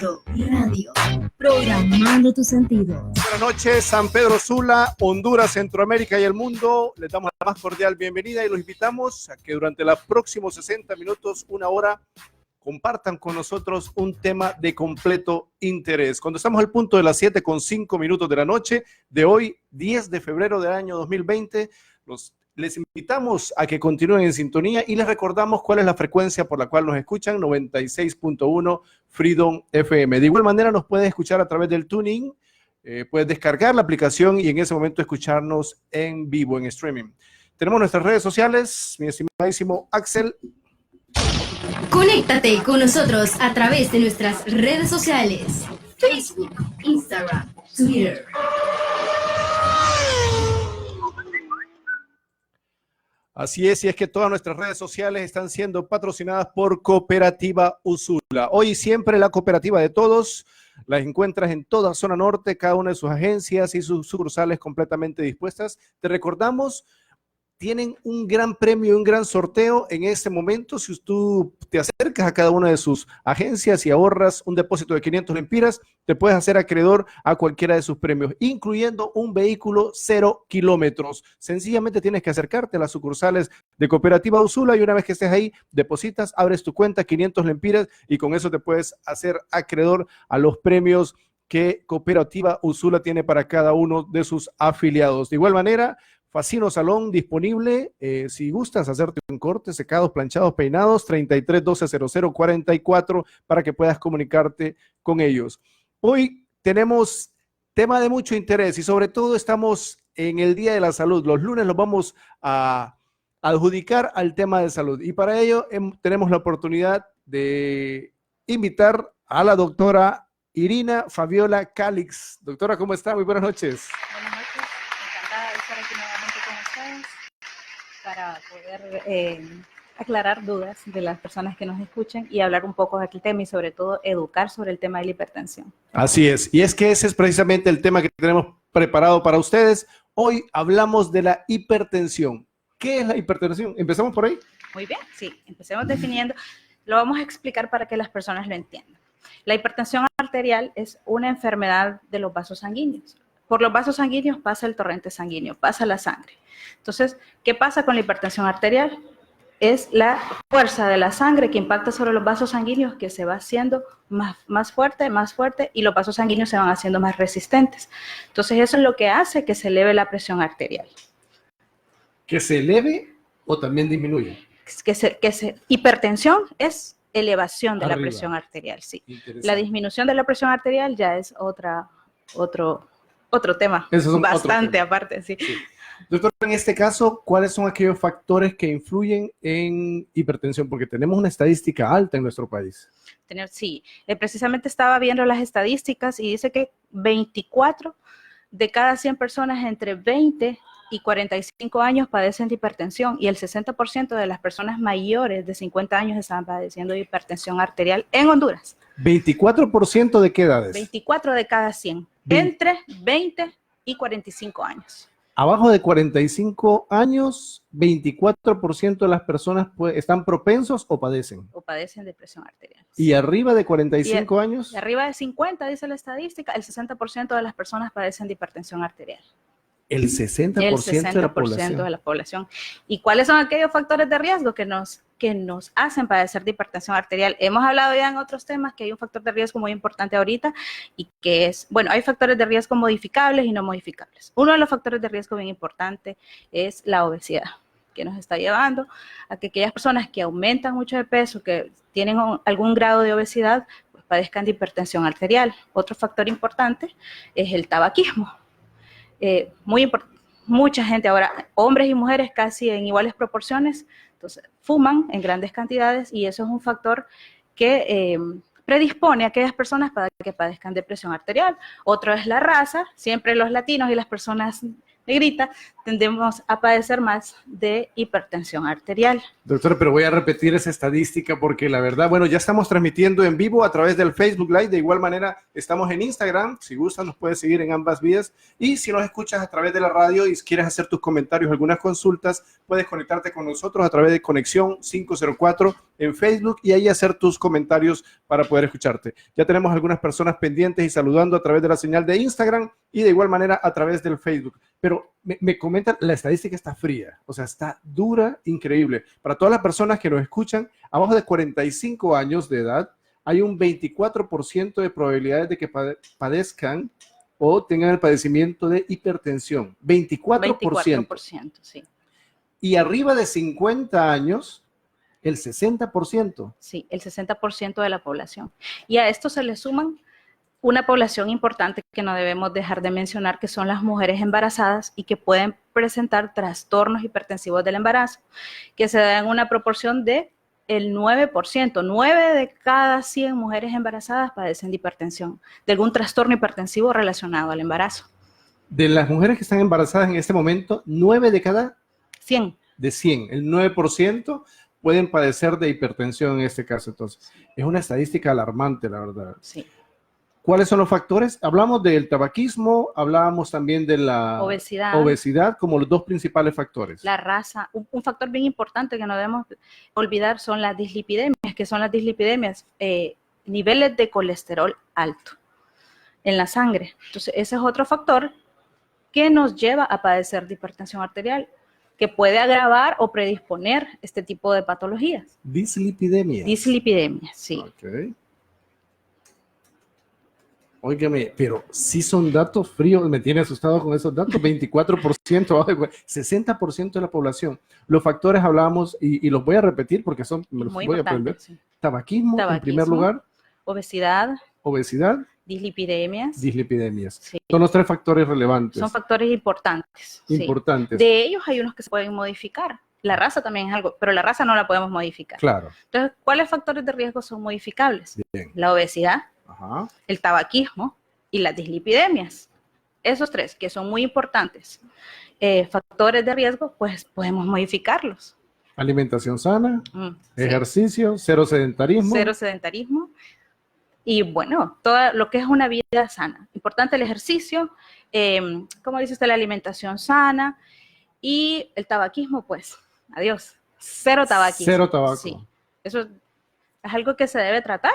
Metro Radio, programando tus sentidos. Buenas noches, San Pedro Sula, Honduras, Centroamérica y el mundo. Les damos la más cordial bienvenida y los invitamos a que durante los próximos 60 minutos, una hora, compartan con nosotros un tema de completo interés. Cuando estamos al punto de las 7:05 de la noche de hoy, 10 de febrero del año 2020, les invitamos a que continúen en sintonía y les recordamos cuál es la frecuencia por la cual nos escuchan, 96.1 Freedom FM. De igual manera nos puedes escuchar a través del tuning, puedes descargar la aplicación y en ese momento escucharnos en vivo, en streaming. Tenemos nuestras redes sociales, mi estimadísimo Axel. Conéctate con nosotros a través de nuestras redes sociales, Facebook, Instagram, Twitter. Así es, y es que todas nuestras redes sociales están siendo patrocinadas por Cooperativa Usula. Hoy y siempre la cooperativa de todos. Las encuentras en toda zona norte, cada una de sus agencias y sus sucursales completamente dispuestas. Te recordamos, tienen un gran premio, un gran sorteo en este momento. Si tú te acercas a cada una de sus agencias y ahorras un depósito de 500 lempiras, te puedes hacer acreedor a cualquiera de sus premios, incluyendo un vehículo 0 kilómetros. Sencillamente tienes que acercarte a las sucursales de Cooperativa Usula y una vez que estés ahí, depositas, abres tu cuenta, 500 lempiras y con eso te puedes hacer acreedor a los premios que Cooperativa Usula tiene para cada uno de sus afiliados. De igual manera, Facino Salón disponible, si gustas hacerte un corte, secados, planchados, peinados, 33 12 00 44 para que puedas comunicarte con ellos. Hoy tenemos tema de mucho interés y sobre todo estamos en el Día de la Salud. Los lunes los vamos a adjudicar al tema de salud y para ello tenemos la oportunidad de invitar a la doctora Irina Fabiola Calix. Doctora, ¿cómo está? Muy buenas noches. Buenas noches, encantada de estar aquí nuevamente con ustedes para poder aclarar dudas de las personas que nos escuchen y hablar un poco de aquel tema y sobre todo educar sobre el tema de la hipertensión. Así es, y es que ese es precisamente el tema que tenemos preparado para ustedes. Hoy hablamos de la hipertensión. ¿Qué es la hipertensión? ¿Empezamos por ahí? Muy bien, sí, empecemos definiendo. Lo vamos a explicar para que las personas lo entiendan. La hipertensión arterial es una enfermedad de los vasos sanguíneos. Por los vasos sanguíneos pasa el torrente sanguíneo, pasa la sangre. Entonces, ¿qué pasa con la hipertensión arterial? Es la fuerza de la sangre que impacta sobre los vasos sanguíneos que se va haciendo más fuerte y los vasos sanguíneos se van haciendo más resistentes. Entonces, eso es lo que hace que se eleve la presión arterial. ¿Que se eleve o también disminuye? Hipertensión es elevación de Arriba. La presión arterial, sí. La disminución de la presión arterial ya es otro tema, bastante aparte, sí. Doctor, en este caso, ¿cuáles son aquellos factores que influyen en hipertensión? Porque tenemos una estadística alta en nuestro país. Sí, precisamente estaba viendo las estadísticas y dice que 24 de cada 100 personas entre 20 y 45 años padecen de hipertensión y el 60% de las personas mayores de 50 años están padeciendo de hipertensión arterial en Honduras. ¿24% de qué edades? 24 de cada 100, entre 20 y 45 años. Abajo de 45 años, 24% de las personas están propensos o padecen. O padecen de presión arterial. ¿Y arriba de 45 años? Y arriba de 50, dice la estadística, el 60% de las personas padecen de hipertensión arterial. El 60% de la población. ¿Y cuáles son aquellos factores de riesgo que nos hacen padecer de hipertensión arterial? Hemos hablado ya en otros temas que hay un factor de riesgo muy importante ahorita y que es, bueno, hay factores de riesgo modificables y no modificables. Uno de los factores de riesgo bien importante es la obesidad, que nos está llevando a que aquellas personas que aumentan mucho de peso, que tienen algún grado de obesidad, pues padezcan de hipertensión arterial. Otro factor importante es el tabaquismo. Mucha gente ahora, hombres y mujeres casi en iguales proporciones, entonces fuman en grandes cantidades y eso es un factor que predispone a aquellas personas para que padezcan de presión arterial. Otro es la raza, siempre los latinos y las personas negritas tendemos a padecer más de hipertensión arterial. Doctora, pero voy a repetir esa estadística porque la verdad, bueno, ya estamos transmitiendo en vivo a través del Facebook Live. De igual manera, estamos en Instagram. Si gustas, nos puedes seguir en ambas vías. Y si nos escuchas a través de la radio y quieres hacer tus comentarios, algunas consultas, puedes conectarte con nosotros a través de Conexión 504 en Facebook y ahí hacer tus comentarios para poder escucharte. Ya tenemos algunas personas pendientes y saludando a través de la señal de Instagram y de igual manera a través del Facebook. Pero me comentan, la estadística está fría, o sea, está dura, increíble. Para todas las personas que nos escuchan, abajo de 45 años de edad, hay un 24% de probabilidades de que padezcan o tengan el padecimiento de hipertensión. 24%. 24%, sí. Y arriba de 50 años, el 60%. Sí, el 60% de la población. Y a esto se le suman una población importante que no debemos dejar de mencionar, que son las mujeres embarazadas y que pueden presentar trastornos hipertensivos del embarazo, que se dan una proporción de el 9%. 9 de cada 100 mujeres embarazadas padecen de hipertensión, de algún trastorno hipertensivo relacionado al embarazo. De las mujeres que están embarazadas en este momento, 9 de cada 100. De 100, el 9% pueden padecer de hipertensión en este caso. Entonces, es una estadística alarmante, la verdad. Sí. ¿Cuáles son los factores? Hablamos del tabaquismo, hablábamos también de la obesidad como los dos principales factores. La raza, un factor bien importante que no debemos olvidar son las dislipidemias, que son las dislipidemias, niveles de colesterol alto en la sangre. Entonces, ese es otro factor que nos lleva a padecer de hipertensión arterial, que puede agravar o predisponer este tipo de patologías. Dislipidemias. Dislipidemias, sí. Ok. Óigame, pero sí son datos fríos, me tiene asustado con esos datos, 24%, 60% de la población. Los factores hablábamos, y los voy a repetir porque me los voy a aprender. Sí. Tabaquismo en primer lugar. Obesidad. Dislipidemias. Sí. Son los 3 factores relevantes. Son factores importantes. Importantes. Sí. De ellos hay unos que se pueden modificar. La raza también es algo, pero la raza no la podemos modificar. Claro. Entonces, ¿cuáles factores de riesgo son modificables? Bien. La obesidad. Ajá. El tabaquismo y las dislipidemias. Esos 3 que son muy importantes factores de riesgo, pues podemos modificarlos. Alimentación sana, ejercicio, cero sedentarismo. Y bueno, todo lo que es una vida sana. Importante el ejercicio, como dice usted, la alimentación sana y el tabaquismo, pues, adiós. Cero tabaquismo. Cero tabaco. Sí. Eso es algo que se debe tratar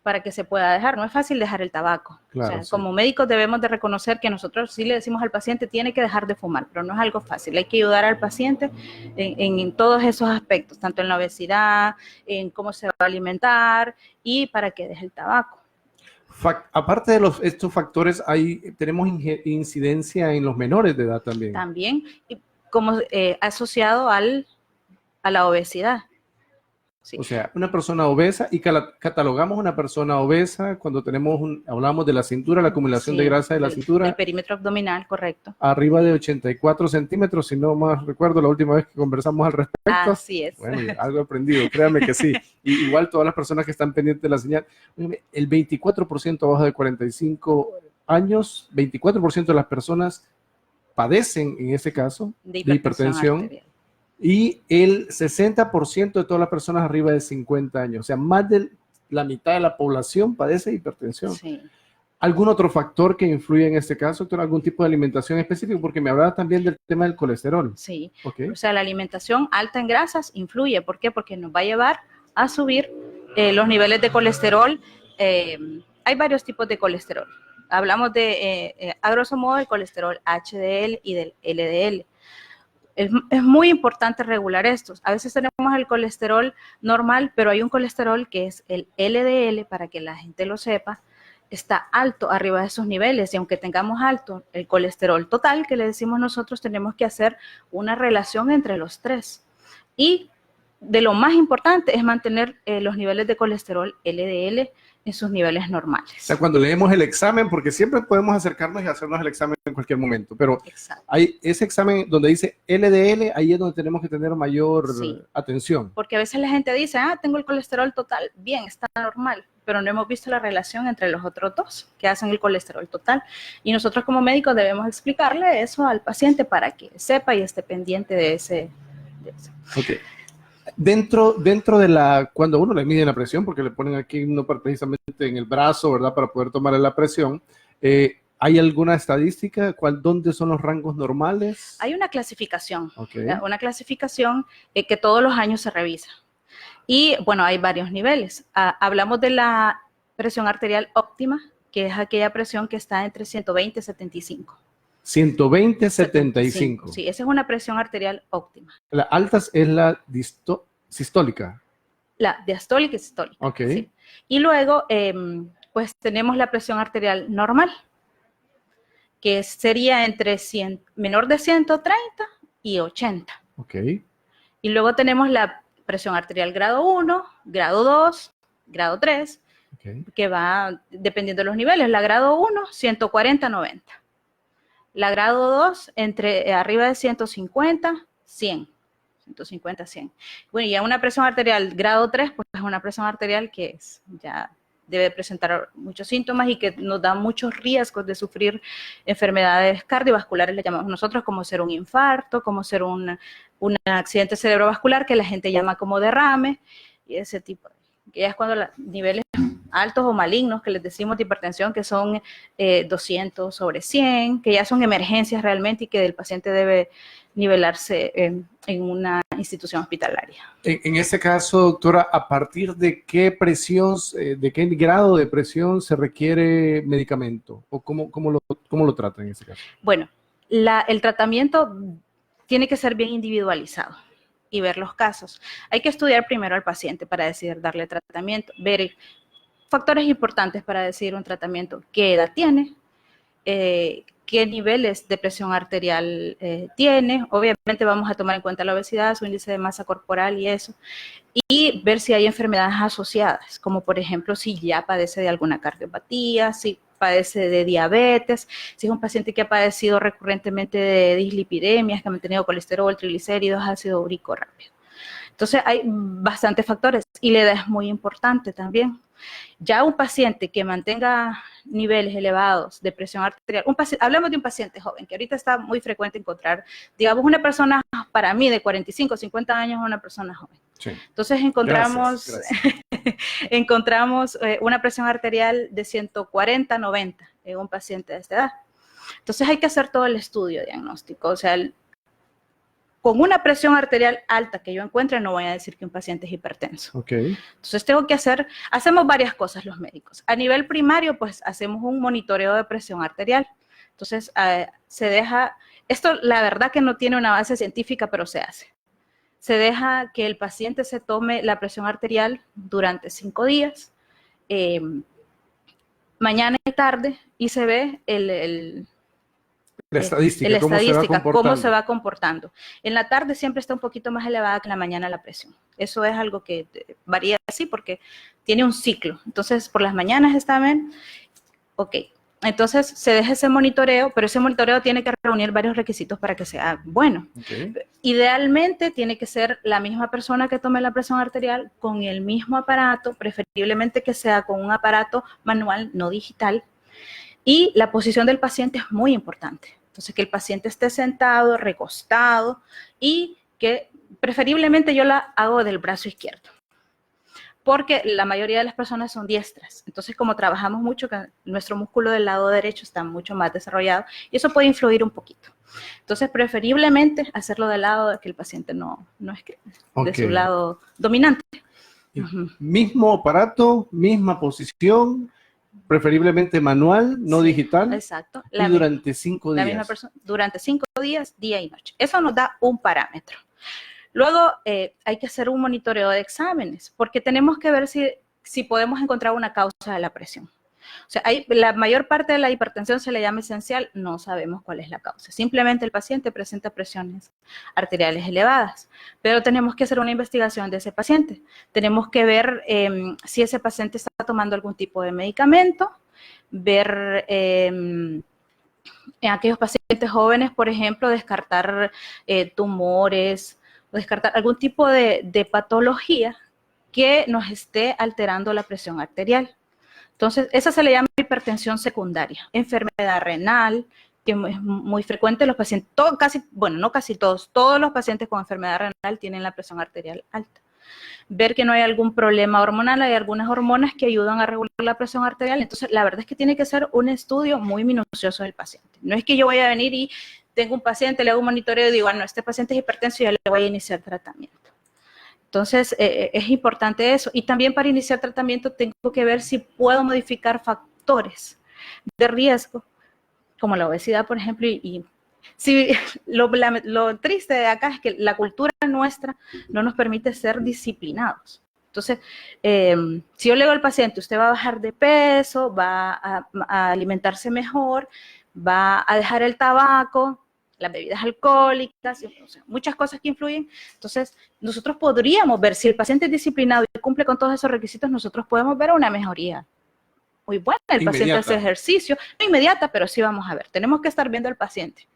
para que se pueda dejar. No es fácil dejar el tabaco. Claro, o sea, sí. Como médicos debemos de reconocer que nosotros sí le decimos al paciente tiene que dejar de fumar, pero no es algo fácil. Hay que ayudar al paciente en todos esos aspectos, tanto en la obesidad, en cómo se va a alimentar y para que deje el tabaco. Aparte de estos factores, tenemos incidencia en los menores de edad también. También, y como asociado a la obesidad. Sí. O sea, una persona obesa, y catalogamos una persona obesa cuando hablamos de la cintura, la acumulación de grasa de la cintura. El perímetro abdominal, correcto. Arriba de 84 centímetros, si no más recuerdo la última vez que conversamos al respecto. Así es. Bueno, algo aprendido, créanme que sí. Y igual todas las personas que están pendientes de la señal, el 24% abajo de 45 años, 24% de las personas padecen en ese caso de hipertensión. Arterial. Y el 60% de todas las personas arriba de 50 años, o sea, más de la mitad de la población padece hipertensión. Sí. ¿Algún otro factor que influye en este caso, doctor? ¿Algún tipo de alimentación específico? Porque me hablaba también del tema del colesterol. Sí, okay. O sea, la alimentación alta en grasas influye. ¿Por qué? Porque nos va a llevar a subir los niveles de colesterol. Hay varios tipos de colesterol. Hablamos a grosso modo, del colesterol HDL y del LDL. Es muy importante regular estos. A veces tenemos el colesterol normal, pero hay un colesterol que es el LDL, para que la gente lo sepa, está alto arriba de esos niveles. Y aunque tengamos alto el colesterol total, que le decimos nosotros, tenemos que hacer una relación entre los 3. Y de lo más importante es mantener los niveles de colesterol LDL en sus niveles normales. O sea, cuando leemos el examen, porque siempre podemos acercarnos y hacernos el examen en cualquier momento, pero hay ese examen donde dice LDL, ahí es donde tenemos que tener mayor atención. Porque a veces la gente dice, tengo el colesterol total, bien, está normal, pero no hemos visto la relación entre los otros 2 que hacen el colesterol total. Y nosotros como médicos debemos explicarle eso al paciente para que sepa y esté pendiente de ese. Ok. Dentro de cuando uno le mide la presión, porque le ponen aquí no precisamente en el brazo, ¿verdad? Para poder tomar la presión, ¿hay alguna estadística? ¿Dónde son los rangos normales? Hay una clasificación, Okay. una clasificación que todos los años se revisa. Y bueno, hay varios niveles. Hablamos de la presión arterial óptima, que es aquella presión que está entre 120 y 75. 120, 75. Sí, esa es una presión arterial óptima. La alta es la sistólica. La diastólica y sistólica. Ok. Sí. Y luego, pues tenemos la presión arterial normal, que sería entre menor de 130 y 80. Ok. Y luego tenemos la presión arterial grado 1, grado 2, grado 3, okay, que va dependiendo de los niveles. La grado 1, 140, 90. La grado 2, arriba de 150, 100. 150, 100. Bueno, y a una presión arterial grado 3, pues es una presión arterial que ya debe presentar muchos síntomas y que nos da muchos riesgos de sufrir enfermedades cardiovasculares, le llamamos nosotros, como ser un infarto, como ser un accidente cerebrovascular, que la gente llama como derrame, y ese tipo. Que ya es cuando los niveles altos o malignos, que les decimos de hipertensión, que son 200 sobre 100, que ya son emergencias realmente y que el paciente debe nivelarse en una institución hospitalaria. En este caso, doctora, ¿a partir de qué presión, de qué grado de presión se requiere medicamento? ¿O cómo lo tratan en este caso? Bueno, el tratamiento tiene que ser bien individualizado y ver los casos. Hay que estudiar primero al paciente para decidir darle tratamiento, ver factores importantes para decidir un tratamiento: qué edad tiene, qué niveles de presión arterial tiene. Obviamente vamos a tomar en cuenta la obesidad, su índice de masa corporal y eso, y ver si hay enfermedades asociadas, como por ejemplo si ya padece de alguna cardiopatía, si padece de diabetes, si es un paciente que ha padecido recurrentemente de dislipidemias, que ha mantenido colesterol, triglicéridos, ácido úrico rápido. Entonces hay bastantes factores y la edad es muy importante también. Ya un paciente que mantenga niveles elevados de presión arterial, hablemos de un paciente joven, que ahorita está muy frecuente encontrar, digamos, una persona, para mí, de 45, 50 años, una persona joven. Sí. Entonces encontramos, encontramos una presión arterial de 140, 90 en un paciente de esta edad. Entonces hay que hacer todo el estudio diagnóstico, o sea, con una presión arterial alta que yo encuentre, no voy a decir que un paciente es hipertenso. Okay. Entonces hacemos varias cosas los médicos. A nivel primario, pues hacemos un monitoreo de presión arterial. Entonces esto la verdad que no tiene una base científica, pero se hace. Se deja que el paciente se tome la presión arterial durante 5 días, mañana y tarde, y se ve la estadística, cómo se va comportando. En la tarde siempre está un poquito más elevada que en la mañana la presión. Eso es algo que varía así porque tiene un ciclo. Entonces, por las mañanas está bien, ok. Entonces, se deja ese monitoreo, pero ese monitoreo tiene que reunir varios requisitos para que sea bueno. Okay. Idealmente, tiene que ser la misma persona que tome la presión arterial con el mismo aparato, preferiblemente que sea con un aparato manual, no digital. Y la posición del paciente es muy importante. Entonces, que el paciente esté sentado, recostado y que preferiblemente yo la hago del brazo izquierdo. Porque la mayoría de las personas son diestras. Entonces, como trabajamos mucho, que nuestro músculo del lado derecho está mucho más desarrollado y eso puede influir un poquito. Entonces, preferiblemente hacerlo del lado de que el paciente no escribe, okay, de su lado dominante. Mismo aparato, misma posición, preferiblemente manual, no digital. Exacto. Y durante 5 días. La misma persona, durante 5 días, día y noche. Eso nos da un parámetro. Luego hay que hacer un monitoreo de exámenes, porque tenemos que ver si podemos encontrar una causa de la presión. O sea, la mayor parte de la hipertensión se le llama esencial, no sabemos cuál es la causa. Simplemente el paciente presenta presiones arteriales elevadas, pero tenemos que hacer una investigación de ese paciente. Tenemos que ver si ese paciente está tomando algún tipo de medicamento, ver en aquellos pacientes jóvenes, por ejemplo, descartar tumores, o descartar algún tipo de patología que nos esté alterando la presión arterial. Entonces, esa se le llama hipertensión secundaria, enfermedad renal, que es muy frecuente, los pacientes, no casi todos los pacientes con enfermedad renal tienen la presión arterial alta. Ver que no hay algún problema hormonal, hay algunas hormonas que ayudan a regular la presión arterial. Entonces, la verdad es que tiene que ser un estudio muy minucioso del paciente. No es que yo voy a venir y tengo un paciente, le hago un monitoreo y digo, no, este paciente es hipertenso y ya le voy a iniciar tratamiento. Entonces, es importante eso. Y también para iniciar tratamiento tengo que ver si puedo modificar factores de riesgo, como la obesidad, por ejemplo, y sí, lo triste de acá es que la cultura nuestra no nos permite ser disciplinados. Entonces, si yo le digo al paciente, usted va a bajar de peso, va a alimentarse mejor, va a dejar el tabaco, las bebidas alcohólicas, o sea, muchas cosas que influyen. Entonces, nosotros podríamos ver, si el paciente es disciplinado y cumple con todos esos requisitos, nosotros podemos ver una mejoría muy buena. El paciente hace ejercicio, no inmediata, pero sí vamos a ver. Tenemos que estar viendo al paciente.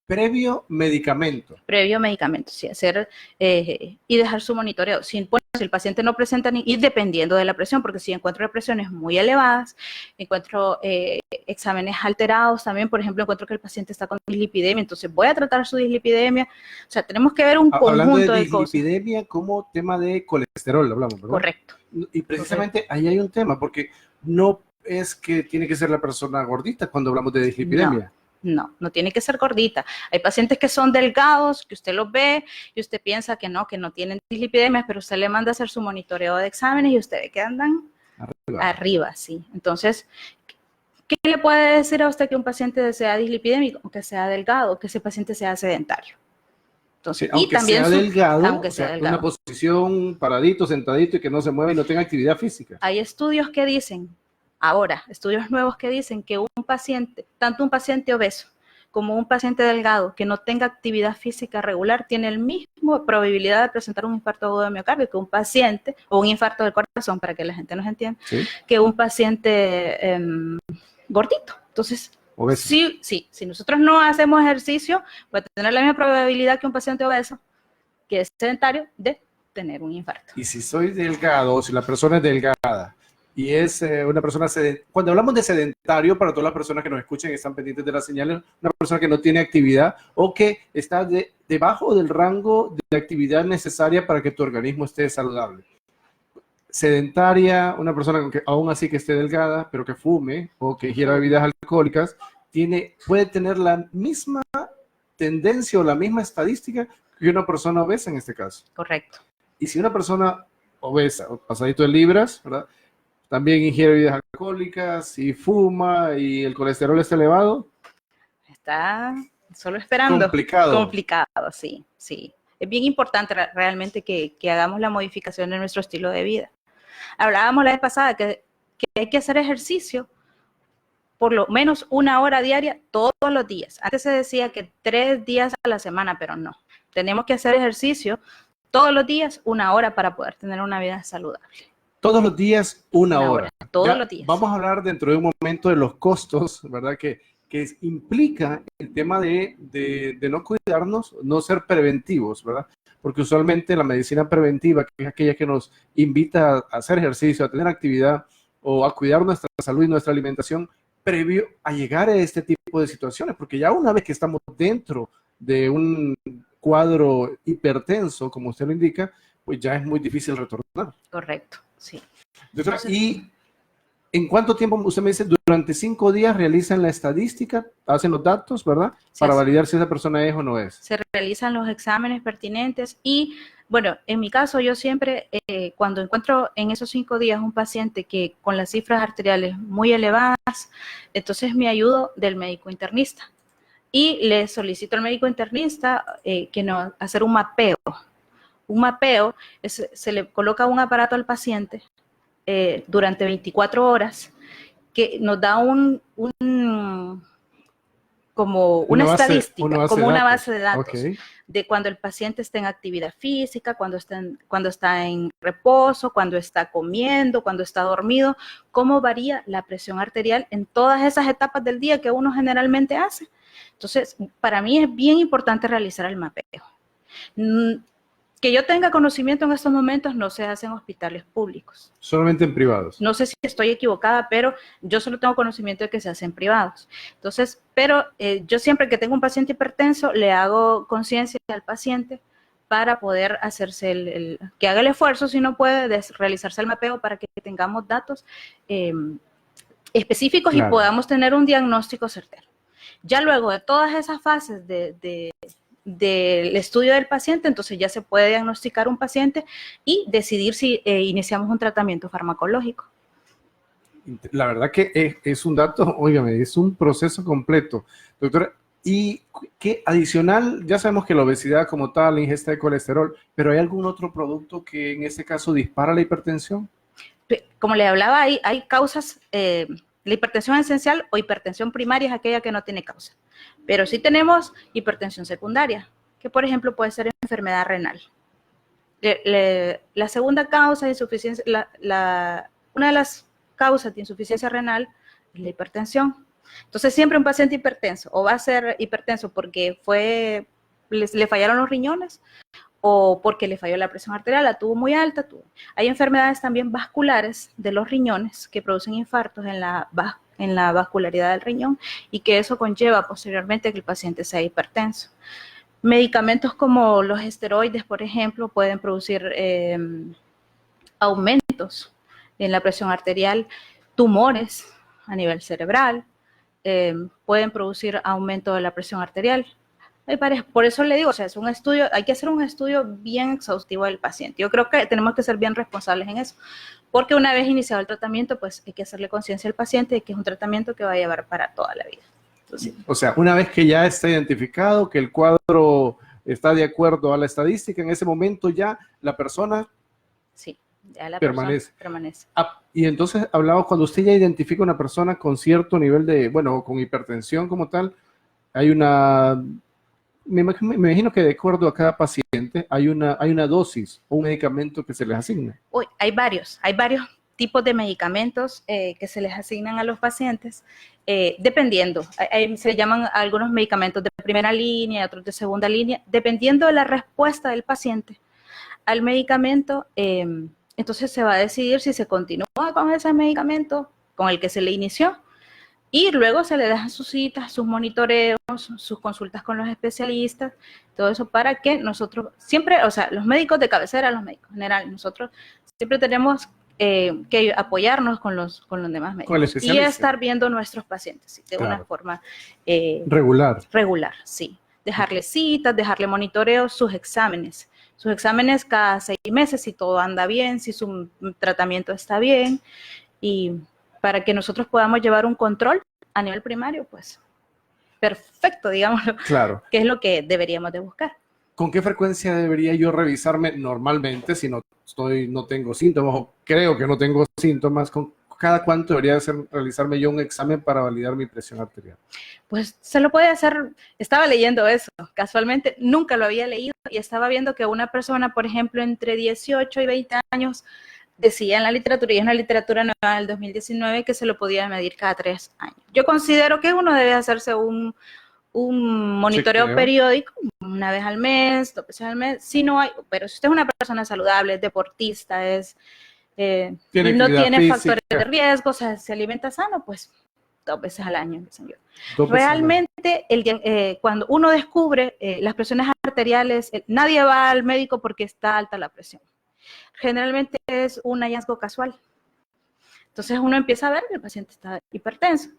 Previo medicamento. Previo medicamento, sí, hacer y dejar su monitoreo. Si el paciente no presenta, y dependiendo de la presión, porque si encuentro presiones muy elevadas, encuentro exámenes alterados también, por ejemplo, encuentro que el paciente está con dislipidemia, entonces voy a tratar su dislipidemia. O sea, tenemos que ver un conjunto de cosas. Dislipidemia como tema de colesterol, hablamos, ¿verdad? Correcto. Y precisamente ahí hay un tema, porque no es que tiene que ser la persona gordita cuando hablamos de dislipidemia. No tiene que ser gordita. Hay pacientes que son delgados, que usted los ve y usted piensa que no tienen dislipidemia, pero usted le manda a hacer su monitoreo de exámenes y usted ve que andan arriba, sí. Entonces, ¿qué le puede decir a usted que un paciente sea dislipidémico, que sea delgado, que ese paciente sea sedentario? Entonces, sí, aunque sea delgado, una posición paradito, sentadito y que no se mueva y no tenga actividad física. Hay estudios que dicen, estudios nuevos que dicen que un paciente, tanto un paciente obeso como un paciente delgado que no tenga actividad física regular tiene el mismo probabilidad de presentar un infarto agudo de miocardio que un paciente, o un infarto del corazón, para que la gente nos entienda, ¿sí? Que un paciente gordito. Entonces, si nosotros no hacemos ejercicio, va a tener la misma probabilidad que un paciente obeso, que es sedentario, de tener un infarto. Y si soy delgado, o si la persona es delgada, y es una persona sedentaria. Cuando hablamos de sedentario, para todas las personas que nos escuchen y están pendientes de las señales, una persona que no tiene actividad o que está debajo del rango de actividad necesaria para que tu organismo esté saludable. Sedentaria, una persona que aún así que esté delgada, pero que fume o que ingiera bebidas alcohólicas, puede tener la misma tendencia o la misma estadística que una persona obesa en este caso. Correcto. Y si una persona obesa, o pasadito de libras, ¿verdad?, también ingiere bebidas alcohólicas y fuma y el colesterol está elevado. Está solo esperando. Complicado, sí. Es bien importante realmente que hagamos la modificación de nuestro estilo de vida. Hablábamos la vez pasada que hay que hacer ejercicio por lo menos 1 hora diaria todos los días. Antes se decía que 3 días a la semana, pero no. Tenemos que hacer ejercicio todos los días 1 hora para poder tener una vida saludable. Todos los días, una hora. Todos los días. Vamos a hablar dentro de un momento de los costos, ¿verdad? Que implica el tema de no cuidarnos, no ser preventivos, ¿verdad? Porque usualmente la medicina preventiva, que es aquella que nos invita a hacer ejercicio, a tener actividad o a cuidar nuestra salud y nuestra alimentación previo a llegar a este tipo de situaciones, porque ya una vez que estamos dentro de un cuadro hipertenso, como usted lo indica, pues ya es muy difícil retornar. Correcto. Sí. Doctora, ¿y en cuánto tiempo, usted me dice, durante 5 días realizan la estadística, hacen los datos, ¿verdad? Para validar si esa persona es o no es. Se realizan los exámenes pertinentes y, bueno, en mi caso yo siempre, cuando encuentro en esos 5 días un paciente que con las cifras arteriales muy elevadas, entonces me ayudo del médico internista y le solicito al médico internista que nos hacer un mapeo. Un mapeo, se le coloca un aparato al paciente durante 24 horas que nos da como una estadística, como una base de datos, okay, de cuando el paciente está en actividad física, cuando está en reposo, cuando está comiendo, cuando está dormido, cómo varía la presión arterial en todas esas etapas del día que uno generalmente hace. Entonces, para mí es bien importante realizar el mapeo. Que yo tenga conocimiento en estos momentos no se hace en hospitales públicos. Solamente en privados. No sé si estoy equivocada, pero yo solo tengo conocimiento de que se hace en privados. Entonces, pero yo siempre que tengo un paciente hipertenso, le hago conciencia al paciente para poder hacerse que haga el esfuerzo, si no puede, de realizarse el mapeo para que tengamos datos específicos y podamos tener un diagnóstico certero. Ya luego de todas esas fases del estudio del paciente, entonces ya se puede diagnosticar un paciente y decidir si iniciamos un tratamiento farmacológico. La verdad que es un dato, óigame, es un proceso completo. Doctora, y que adicional, ya sabemos que la obesidad como tal, la ingesta de colesterol, pero ¿hay algún otro producto que en este caso dispara la hipertensión? Como le hablaba, hay causas, la hipertensión esencial o hipertensión primaria es aquella que no tiene causa. Pero sí tenemos hipertensión secundaria, que por ejemplo puede ser enfermedad renal. La segunda causa de insuficiencia, una de las causas de insuficiencia renal es la hipertensión. Entonces siempre un paciente hipertenso o va a ser hipertenso porque le fallaron los riñones o porque le falló la presión arterial, la tuvo muy alta. Hay enfermedades también vasculares de los riñones que producen infartos en la vascularidad del riñón y que eso conlleva posteriormente que el paciente sea hipertenso. Medicamentos como los esteroides, por ejemplo, pueden producir aumentos en la presión arterial, tumores a nivel cerebral, pueden producir aumento de la presión arterial. Por eso le digo, o sea, es un estudio, hay que hacer un estudio bien exhaustivo del paciente. Yo creo que tenemos que ser bien responsables en eso, porque una vez iniciado el tratamiento, pues hay que hacerle conciencia al paciente de que es un tratamiento que va a llevar para toda la vida. Entonces, o sea, una vez que ya está identificado, que el cuadro está de acuerdo a la estadística, en ese momento ya la persona sí, ya la permanece. Permanece. Y entonces hablamos, cuando usted ya identifica una persona con cierto nivel de, bueno, con hipertensión como tal, hay una... Me imagino que de acuerdo a cada paciente hay una dosis o un medicamento que se les asigna. Hay varios tipos de medicamentos que se les asignan a los pacientes, dependiendo. Se llaman algunos medicamentos de primera línea, otros de segunda línea, dependiendo de la respuesta del paciente al medicamento. Entonces se va a decidir si se continúa con ese medicamento con el que se le inició. Y luego se le dejan sus citas, sus monitoreos, sus consultas con los especialistas, todo eso para que nosotros siempre, o sea, los médicos de cabecera, los médicos generales, nosotros siempre tenemos que apoyarnos con los demás médicos y estar viendo nuestros pacientes ¿sí? De una forma regular, sí. Dejarle citas, dejarle monitoreos, sus exámenes cada 6 meses, si todo anda bien, si su tratamiento está bien y para que nosotros podamos llevar un control a nivel primario, pues perfecto, digámoslo, claro. Que es lo que deberíamos de buscar. ¿Con qué frecuencia debería yo revisarme normalmente si no tengo síntomas o creo que no tengo síntomas? ¿Con cada cuánto debería realizarme yo un examen para validar mi presión arterial? Pues se lo puede hacer, estaba leyendo eso, casualmente nunca lo había leído y estaba viendo que una persona, por ejemplo, entre 18 y 20 años, decía en la literatura, y es una literatura nueva del 2019, que se lo podía medir cada 3 años. Yo considero que uno debe hacerse un monitoreo periódico, una vez al mes, 2 veces al mes, si no hay, pero si usted es una persona saludable, es deportista, no tiene factores de riesgo, o sea, se alimenta sano, pues 2 veces al año. Realmente, cuando uno descubre las presiones arteriales, nadie va al médico porque está alta la presión. Generalmente es un hallazgo casual. Entonces uno empieza a ver que el paciente está hipertenso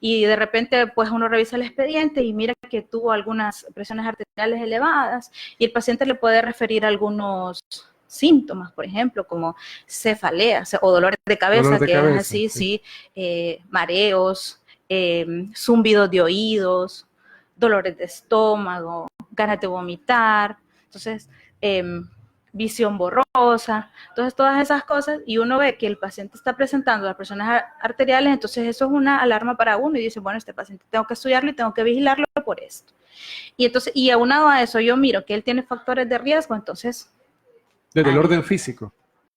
y de repente pues uno revisa el expediente y mira que tuvo algunas presiones arteriales elevadas y el paciente le puede referir algunos síntomas, por ejemplo, como cefaleas o dolores de cabeza, es así, sí. Mareos, zumbidos de oídos, dolores de estómago, ganas de vomitar. Entonces, visión borrosa, entonces todas esas cosas, y uno ve que el paciente está presentando las presiones arteriales, entonces eso es una alarma para uno y dice, bueno, este paciente tengo que estudiarlo y tengo que vigilarlo por esto. Y aunado a eso yo miro que él tiene factores de riesgo, entonces... Desde el orden físico.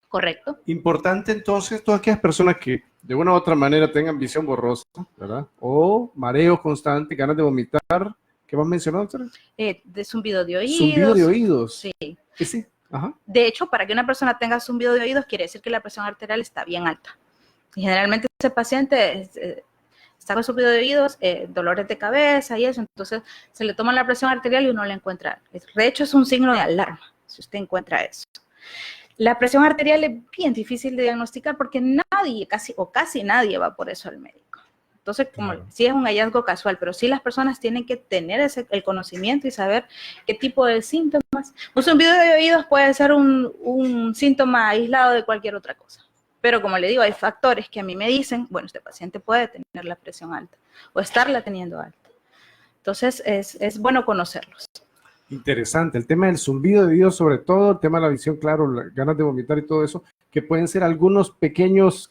Correcto. Importante entonces, todas aquellas personas que de una u otra manera tengan visión borrosa, ¿verdad? O mareo constante, ganas de vomitar, ¿qué más mencionó, doctora? De zumbido de oídos. Zumbido de oídos. Sí. Sí. Ajá. De hecho, para que una persona tenga zumbido de oídos, quiere decir que la presión arterial está bien alta. Y generalmente ese paciente está con zumbido de oídos, dolores de cabeza y eso, entonces se le toma la presión arterial y uno la encuentra. De hecho, es un signo de alarma si usted encuentra eso. La presión arterial es bien difícil de diagnosticar porque nadie, casi nadie va por eso al médico. Entonces, como sí es un hallazgo casual, pero sí las personas tienen que tener el conocimiento y saber qué tipo de síntomas. Un zumbido de oídos puede ser un síntoma aislado de cualquier otra cosa. Pero como le digo, hay factores que a mí me dicen, bueno, este paciente puede tener la presión alta o estarla teniendo alta. Entonces, es bueno conocerlos. Interesante. El tema del zumbido de oídos, sobre todo, el tema de la visión, claro, las ganas de vomitar y todo eso, que pueden ser algunos pequeños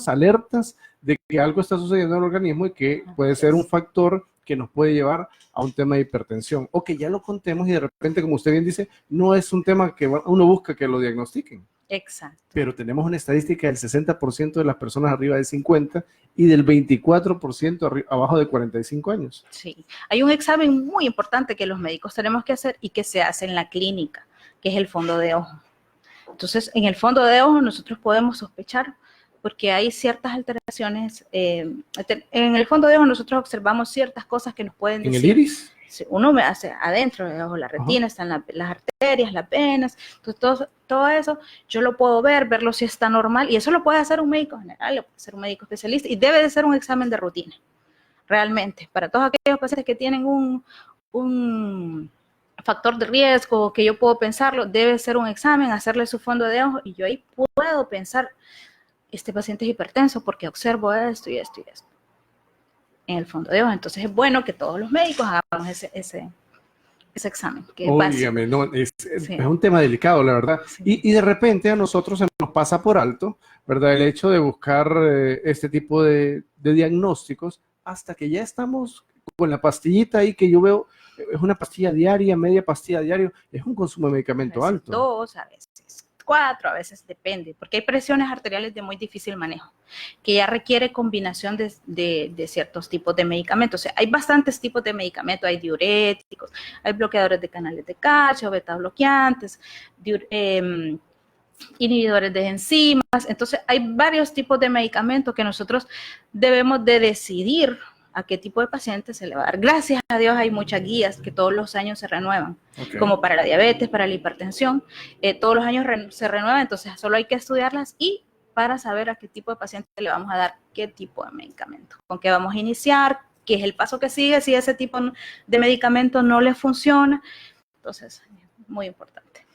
alertas de que algo está sucediendo en el organismo y que puede ser un factor que nos puede llevar a un tema de hipertensión. O que ya lo contemos y de repente, como usted bien dice, no es un tema que uno busca que lo diagnostiquen. Exacto. Pero tenemos una estadística del 60% de las personas arriba de 50 y del 24% abajo de 45 años. Sí, hay un examen muy importante que los médicos tenemos que hacer y que se hace en la clínica, que es el fondo de ojo. Entonces, en el fondo de ojo nosotros podemos sospechar porque hay ciertas alteraciones. En el fondo de ojo nosotros observamos ciertas cosas que nos pueden decir. ¿En el iris? Uno me hace adentro del ojo, la retina, están las arterias, las venas, entonces todo eso yo lo puedo verlo si está normal, y eso lo puede hacer un médico general, lo puede hacer un médico especialista, y debe de ser un examen de rutina, realmente, para todos aquellos pacientes que tienen un factor de riesgo, que yo puedo pensarlo, debe ser un examen, hacerle su fondo de ojo, y yo ahí puedo pensar, este paciente es hipertenso porque observo esto y esto y esto en el fondo de ojo. Entonces es bueno que todos los médicos hagamos ese examen. Óigame, no, es un tema delicado, la verdad. Sí. Y de repente a nosotros se nos pasa por alto, ¿verdad? El hecho de buscar este tipo de diagnósticos hasta que ya estamos con la pastillita ahí que yo veo, es una pastilla diaria, media pastilla diaria, es un consumo de medicamento alto. 2 a veces 4, a veces depende, porque hay presiones arteriales de muy difícil manejo, que ya requiere combinación de ciertos tipos de medicamentos. O sea, hay bastantes tipos de medicamentos, hay diuréticos, hay bloqueadores de canales de calcio, beta bloqueantes, inhibidores de enzimas. Entonces, hay varios tipos de medicamentos que nosotros debemos de decidir a qué tipo de paciente se le va a dar. Gracias a Dios hay muchas guías que todos los años se renuevan, como para la diabetes, para la hipertensión, todos los años se renuevan, entonces solo hay que estudiarlas y para saber a qué tipo de paciente le vamos a dar qué tipo de medicamento, con qué vamos a iniciar, qué es el paso que sigue, si ese tipo de medicamento no le funciona. Entonces, muy importante.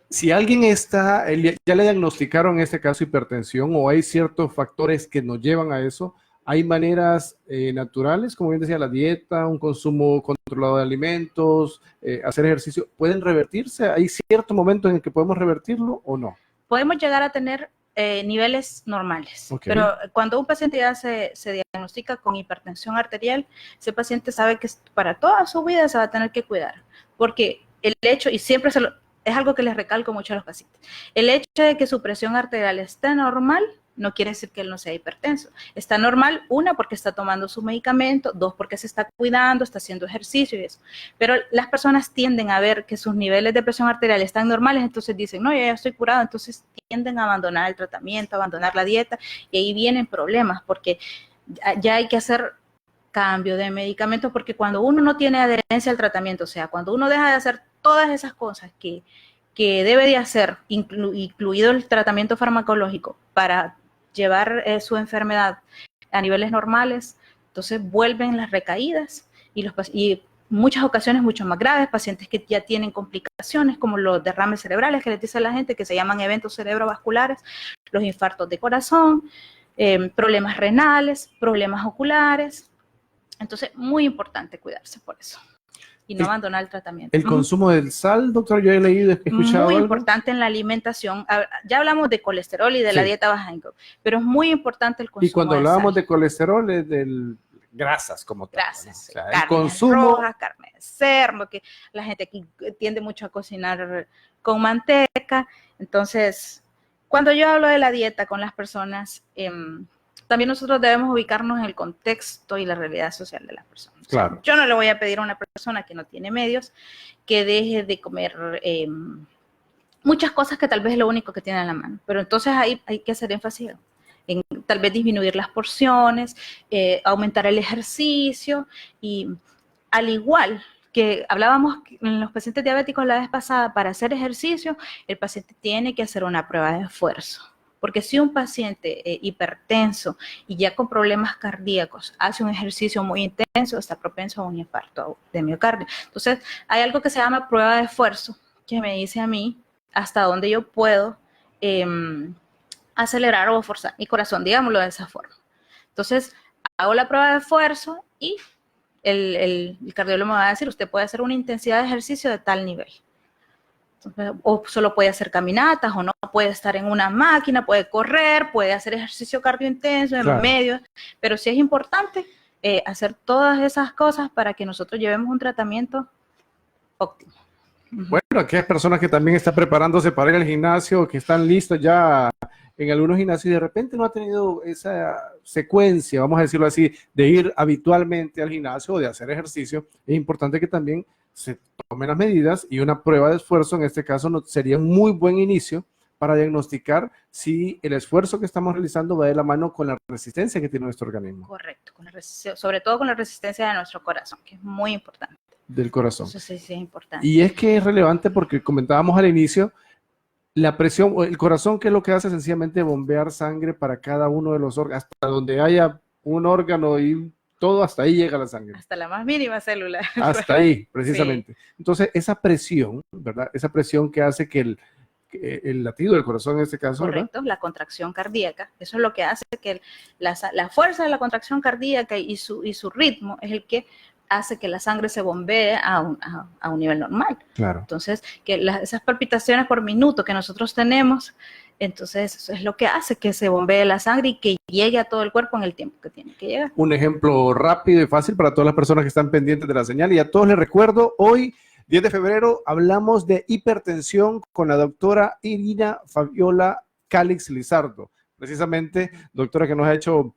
Si alguien ya le diagnosticaron en este caso hipertensión o hay ciertos factores que nos llevan a eso, hay maneras naturales, como bien decía, la dieta, un consumo controlado de alimentos, hacer ejercicio, ¿pueden revertirse? ¿Hay cierto momento en el que podemos revertirlo o no? Podemos llegar a tener niveles normales, pero cuando un paciente ya se diagnostica con hipertensión arterial, ese paciente sabe que para toda su vida se va a tener que cuidar, porque el hecho, y siempre es algo que les recalco mucho a los pacientes, el hecho de que su presión arterial esté normal no quiere decir que él no sea hipertenso. Está normal, 1, porque está tomando su medicamento, 2, porque se está cuidando, está haciendo ejercicio y eso. Pero las personas tienden a ver que sus niveles de presión arterial están normales, entonces dicen, no, yo ya estoy curado, entonces tienden a abandonar el tratamiento, a abandonar la dieta, y ahí vienen problemas, porque ya hay que hacer cambio de medicamentos, porque cuando uno no tiene adherencia al tratamiento, o sea, cuando uno deja de hacer todas esas cosas que debe de hacer, incluido el tratamiento farmacológico, para llevar su enfermedad a niveles normales, entonces vuelven las recaídas y muchas ocasiones mucho más graves, pacientes que ya tienen complicaciones como los derrames cerebrales que les dice la gente, que se llaman eventos cerebrovasculares, los infartos de corazón, problemas renales, problemas oculares. Entonces, muy importante cuidarse por eso. Y no abandonar el tratamiento. ¿El consumo del sal, doctor? Yo he leído, he escuchado muy algo. Importante en la alimentación. Ya hablamos de colesterol y de la dieta baja en grasa, pero es muy importante el consumo. Y cuando hablábamos de colesterol, es del grasas como tal. Grasas, ¿no? O sea, carnes el consumo rojas, carne de cerdo, que la gente aquí tiende mucho a cocinar con manteca. Entonces, cuando yo hablo de la dieta con las personas, también nosotros debemos ubicarnos en el contexto y la realidad social de las personas. Claro. O sea, yo no le voy a pedir a una persona que no tiene medios que deje de comer muchas cosas que tal vez es lo único que tiene en la mano, pero entonces ahí hay que hacer énfasis en tal vez disminuir las porciones, aumentar el ejercicio y al igual que hablábamos en los pacientes diabéticos la vez pasada, para hacer ejercicio, el paciente tiene que hacer una prueba de esfuerzo. Porque si un paciente hipertenso y ya con problemas cardíacos hace un ejercicio muy intenso, está propenso a un infarto de miocardio. Entonces, hay algo que se llama prueba de esfuerzo, que me dice a mí hasta dónde yo puedo acelerar o forzar mi corazón, digámoslo de esa forma. Entonces, hago la prueba de esfuerzo y el cardiólogo me va a decir, usted puede hacer una intensidad de ejercicio de tal nivel. Entonces, o solo puede hacer caminatas, o no puede estar en una máquina, puede correr, puede hacer ejercicio cardiointenso en medio, pero sí es importante hacer todas esas cosas para que nosotros llevemos un tratamiento óptimo. Bueno, aquellas personas que también están preparándose para ir al gimnasio, que están listos ya en algunos gimnasios y de repente no ha tenido esa secuencia, vamos a decirlo así, de ir habitualmente al gimnasio o de hacer ejercicio, es importante que también se tomen las medidas y una prueba de esfuerzo en este caso sería un muy buen inicio para diagnosticar si el esfuerzo que estamos realizando va de la mano con la resistencia que tiene nuestro organismo. Correcto, sobre todo con la resistencia de nuestro corazón, que es muy importante. Del corazón. Eso sí es importante. Y es que es relevante porque comentábamos al inicio, la presión, el corazón, ¿qué es lo que hace? Sencillamente bombear sangre para cada uno de los órganos, hasta donde haya un órgano y todo, hasta ahí llega la sangre. Hasta la más mínima célula. Hasta ahí, precisamente. Sí. Entonces, esa presión, ¿verdad? Esa presión que hace que el latido del corazón en este caso, correcto, ¿verdad? La contracción cardíaca, eso es lo que hace que la fuerza de la contracción cardíaca y su ritmo es el que hace que la sangre se bombee a un nivel normal. Claro. Entonces, que esas palpitaciones por minuto que nosotros tenemos, entonces eso es lo que hace que se bombee la sangre y que llegue a todo el cuerpo en el tiempo que tiene que llegar. Un ejemplo rápido y fácil para todas las personas que están pendientes de la señal, y a todos les recuerdo, hoy 10 de febrero hablamos de hipertensión con la doctora Irina Fabiola Calix Lizardo, precisamente doctora que nos ha hecho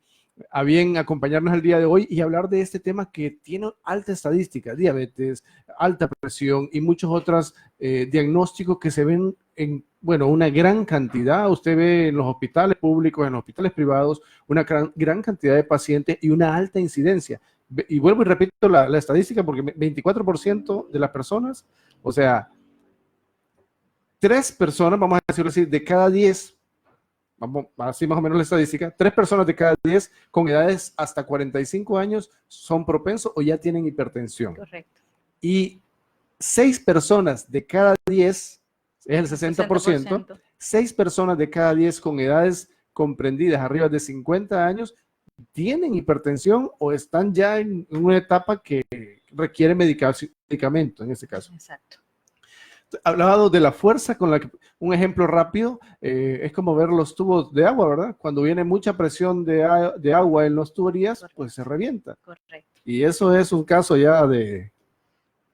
a bien acompañarnos el día de hoy y hablar de este tema que tiene alta estadística, diabetes, alta presión y muchos otros diagnósticos que se ven en, bueno, una gran cantidad. Usted ve en los hospitales públicos, en los hospitales privados, una gran cantidad de pacientes y una alta incidencia. Y vuelvo y repito la estadística porque 24% de las personas, o sea, 3 personas, vamos a decirlo así, de cada 10, vamos, así más o menos la estadística, 3 personas de cada 10 con edades hasta 45 años son propensos o ya tienen hipertensión. Correcto. Y 6 personas de cada 10, es el 60%, 6 personas de cada 10 con edades comprendidas arriba de 50 años tienen hipertensión o están ya en una etapa que requiere medicamento en este caso. Exacto. Hablado de la fuerza con la que, un ejemplo rápido, es como ver los tubos de agua, ¿verdad? Cuando viene mucha presión de agua en las tuberías, correcto, pues se revienta. Correcto. Y eso es un caso ya de...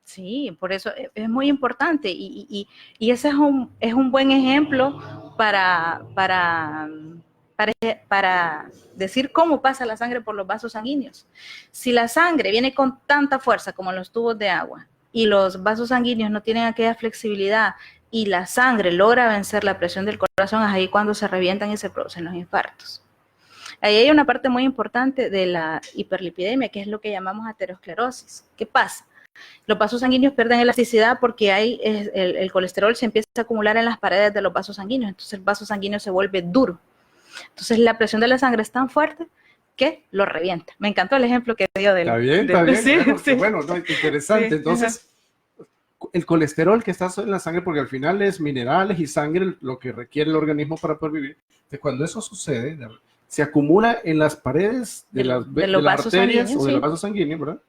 Sí, por eso es muy importante y ese es un buen ejemplo para decir cómo pasa la sangre por los vasos sanguíneos. Si la sangre viene con tanta fuerza como en los tubos de agua y los vasos sanguíneos no tienen aquella flexibilidad y la sangre logra vencer la presión del corazón, es ahí cuando se revientan y se producen los infartos. Ahí hay una parte muy importante de la hiperlipidemia, que es lo que llamamos aterosclerosis. ¿Qué pasa? Los vasos sanguíneos pierden elasticidad porque el colesterol se empieza a acumular en las paredes de los vasos sanguíneos, entonces el vaso sanguíneo se vuelve duro. Entonces la presión de la sangre es tan fuerte que lo revienta. Me encantó el ejemplo que dio del... Está bien. Sí, bueno, sí. Bueno, no, interesante. Sí, entonces, el colesterol que está en la sangre, porque al final es minerales y sangre lo que requiere el organismo para poder vivir. Entonces, cuando eso sucede, se acumula en las paredes de las arterias o de los vasos sanguíneos, ¿verdad?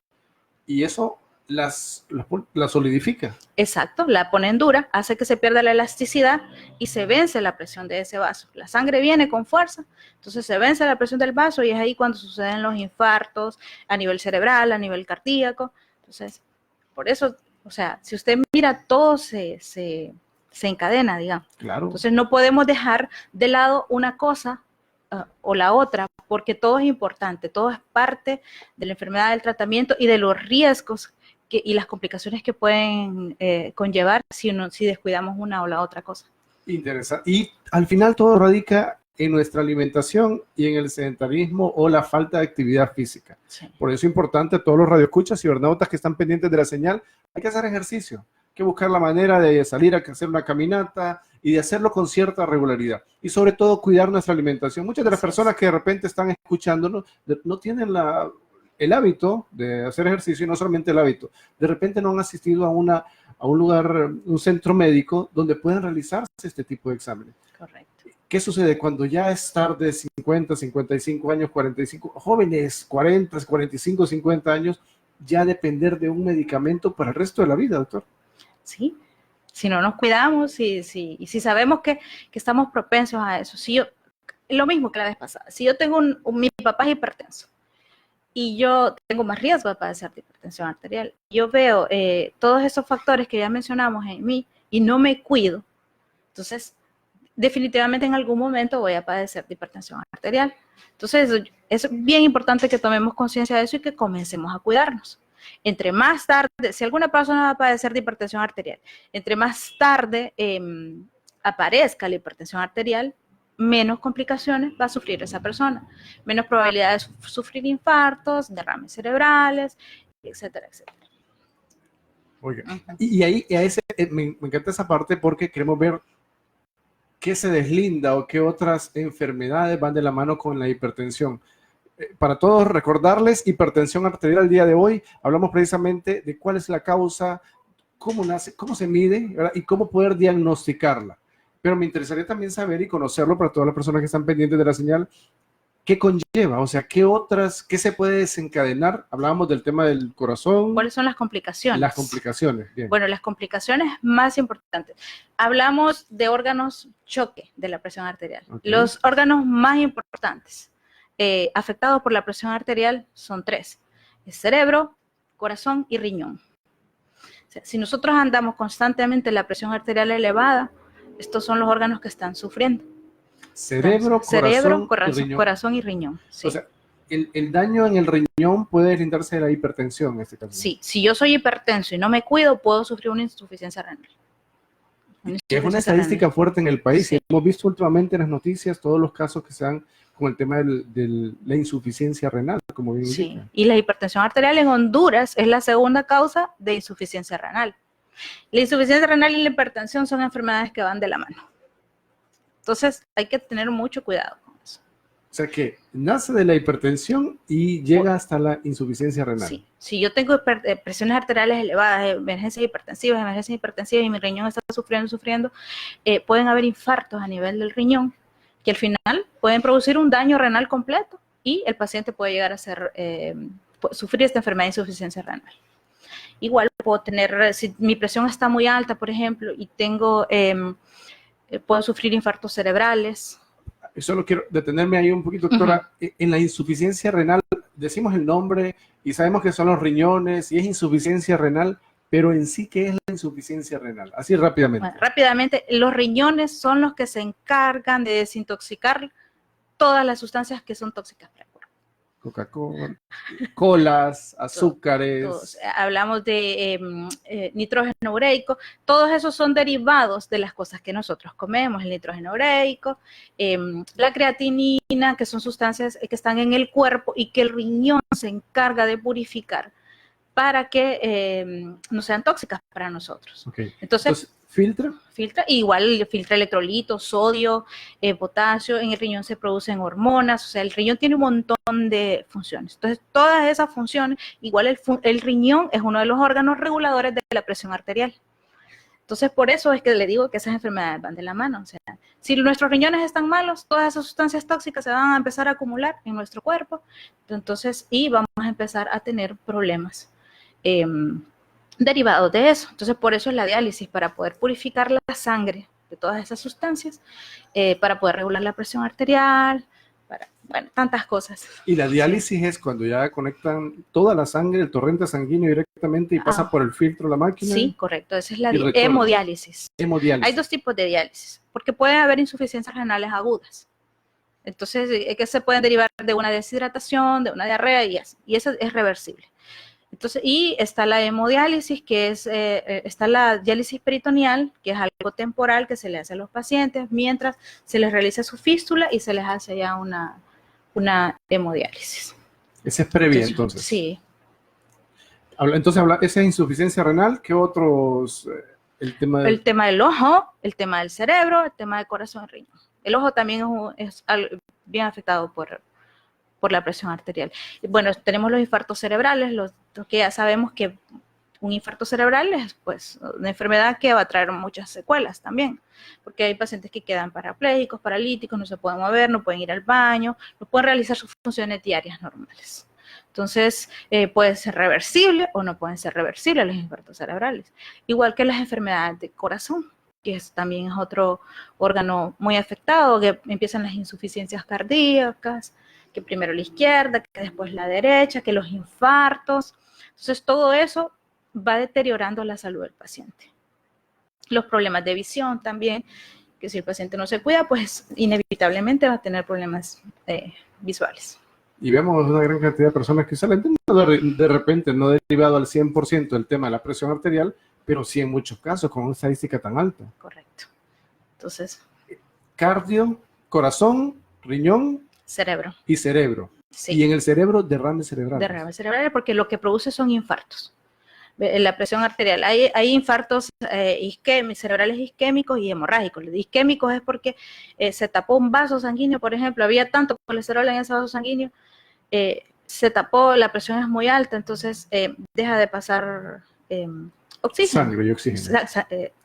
Y eso la solidifica. Exacto, la ponen dura, hace que se pierda la elasticidad y se vence la presión de ese vaso. La sangre viene con fuerza, entonces se vence la presión del vaso y es ahí cuando suceden los infartos a nivel cerebral, a nivel cardíaco. Entonces, por eso, o sea, si usted mira, todo se encadena, digamos. Claro. Entonces no podemos dejar de lado una cosa o la otra, porque todo es importante, todo es parte de la enfermedad, del tratamiento y de los riesgos y las complicaciones que pueden conllevar si descuidamos una o la otra cosa. Interesante. Y al final todo radica en nuestra alimentación y en el sedentarismo o la falta de actividad física. Sí. Por eso es importante, todos los radioescuchas y cibernautas que están pendientes de la señal, hay que hacer ejercicio, hay que buscar la manera de salir a hacer una caminata y de hacerlo con cierta regularidad. Y sobre todo cuidar nuestra alimentación. Muchas de las personas que de repente están escuchándonos no tienen el hábito de hacer ejercicio, y no solamente el hábito, de repente no han asistido a un lugar, un centro médico donde pueden realizarse este tipo de exámenes. Correcto. ¿Qué sucede cuando ya es tarde, 50, 55 años, 45, jóvenes, 40, 45, 50 años, ya depender de un medicamento para el resto de la vida, doctor? Sí, si no nos cuidamos y si sabemos que estamos propensos a eso. Lo mismo que la vez pasada, si yo tengo mi papá es hipertenso y yo tengo más riesgo de padecer de hipertensión arterial, yo veo todos esos factores que ya mencionamos en mí y no me cuido, entonces definitivamente en algún momento voy a padecer de hipertensión arterial. Entonces es bien importante que tomemos conciencia de eso y que comencemos a cuidarnos. Entre más tarde, si alguna persona va a padecer de hipertensión arterial, entre más tarde aparezca la hipertensión arterial, menos complicaciones va a sufrir esa persona, menos probabilidad de sufrir infartos, derrames cerebrales, etcétera, etcétera. Oiga, y ahí me encanta esa parte porque queremos ver qué se deslinda o qué otras enfermedades van de la mano con la hipertensión. Para todos recordarles, hipertensión arterial al día de hoy, hablamos precisamente de cuál es la causa, cómo nace, cómo se mide, ¿verdad? Y cómo poder diagnosticarla. Pero me interesaría también saber y conocerlo para todas las personas que están pendientes de la señal, qué conlleva, o sea, qué se puede desencadenar. Hablábamos del tema del corazón. ¿Cuáles son las complicaciones? Las complicaciones, bien. Bueno, las complicaciones más importantes. Hablamos de órganos choque de la presión arterial. Okay. Los órganos más importantes afectados por la presión arterial son 3. El cerebro, corazón y riñón. O sea, si nosotros andamos constantemente la presión arterial elevada, estos son los órganos que están sufriendo. Cerebro, corazón y riñón. Sí. O sea, el daño en el riñón puede deslindarse de la hipertensión en este caso. Sí, si yo soy hipertenso y no me cuido, puedo sufrir una insuficiencia renal. Es una estadística fuerte en el país. Sí. Hemos visto últimamente en las noticias todos los casos que se dan con el tema de la insuficiencia renal, como bien indica. Sí, y la hipertensión arterial en Honduras es la segunda causa de insuficiencia renal. La insuficiencia renal y la hipertensión son enfermedades que van de la mano. Entonces, hay que tener mucho cuidado con eso. O sea que nace de la hipertensión y llega hasta la insuficiencia renal. Sí, si yo tengo presiones arteriales elevadas, emergencias hipertensivas y mi riñón está sufriendo, pueden haber infartos a nivel del riñón que al final pueden producir un daño renal completo y el paciente puede llegar a sufrir esta enfermedad de insuficiencia renal. Igual puedo tener, si mi presión está muy alta, por ejemplo, y puedo sufrir infartos cerebrales. Solo quiero detenerme ahí un poquito, doctora. En la insuficiencia renal, decimos el nombre y sabemos que son los riñones y es insuficiencia renal, pero en sí, ¿qué es la insuficiencia renal? Así rápidamente. Bueno, rápidamente, los riñones son los que se encargan de desintoxicar todas las sustancias que son tóxicas para el cuerpo. Coca-Cola, colas, azúcares. Todos. Hablamos de nitrógeno ureico, todos esos son derivados de las cosas que nosotros comemos, el nitrógeno ureico, la creatinina, que son sustancias que están en el cuerpo y que el riñón se encarga de purificar para que no sean tóxicas para nosotros. Okay. Entonces ¿filtra? Filtra, igual filtra electrolitos, sodio, potasio, en el riñón se producen hormonas, o sea, el riñón tiene un montón de funciones. Entonces, todas esas funciones, igual el riñón es uno de los órganos reguladores de la presión arterial. Entonces, por eso es que le digo que esas enfermedades van de la mano. O sea, si nuestros riñones están malos, todas esas sustancias tóxicas se van a empezar a acumular en nuestro cuerpo, entonces, y vamos a empezar a tener problemas derivados de eso. Entonces, por eso es la diálisis, para poder purificar la sangre de todas esas sustancias, para poder regular la presión arterial, bueno, tantas cosas. Y la diálisis es cuando ya conectan toda la sangre, el torrente sanguíneo directamente y pasa por el filtro la máquina. Sí, correcto, esa es la hemodiálisis. Hemodiálisis. Hay 2 tipos de diálisis, porque puede haber insuficiencias renales agudas. Entonces, que se pueden derivar de una deshidratación, de una diarrea y eso es reversible. Entonces, y está la hemodiálisis, que es, está la diálisis peritoneal, que es algo temporal que se le hace a los pacientes mientras se les realiza su fístula y se les hace ya una hemodiálisis. Ese es previa, entonces. Sí. Entonces, esa insuficiencia renal, ¿qué otros? El tema del ojo, el tema del cerebro, el tema del corazón y riñón. El ojo también es bien afectado por la presión arterial. Bueno, tenemos los infartos cerebrales, los que ya sabemos que un infarto cerebral es pues una enfermedad que va a traer muchas secuelas también, porque hay pacientes que quedan parapléjicos, paralíticos, no se pueden mover, no pueden ir al baño, no pueden realizar sus funciones diarias normales. Entonces, puede ser reversible o no pueden ser reversibles los infartos cerebrales. Igual que las enfermedades de corazón, que también es otro órgano muy afectado, que empiezan las insuficiencias cardíacas, que primero la izquierda, que después la derecha, que los infartos. Entonces, todo eso va deteriorando la salud del paciente. Los problemas de visión también, que si el paciente no se cuida, pues inevitablemente va a tener problemas visuales. Y vemos una gran cantidad de personas que salen de repente, no derivado al 100% del tema de la presión arterial, pero sí en muchos casos con una estadística tan alta. Correcto. Entonces, cardio, corazón, riñón, cerebro. Y cerebro. Sí. Y en el cerebro, derrames cerebrales. Derrames cerebrales, porque lo que produce son infartos. La presión arterial. Hay infartos cerebrales isquémicos y hemorrágicos. Los isquémicos es porque se tapó un vaso sanguíneo, por ejemplo, había tanto colesterol en ese vaso sanguíneo, se tapó, la presión es muy alta, entonces deja de pasar oxígeno. Sangre y oxígeno.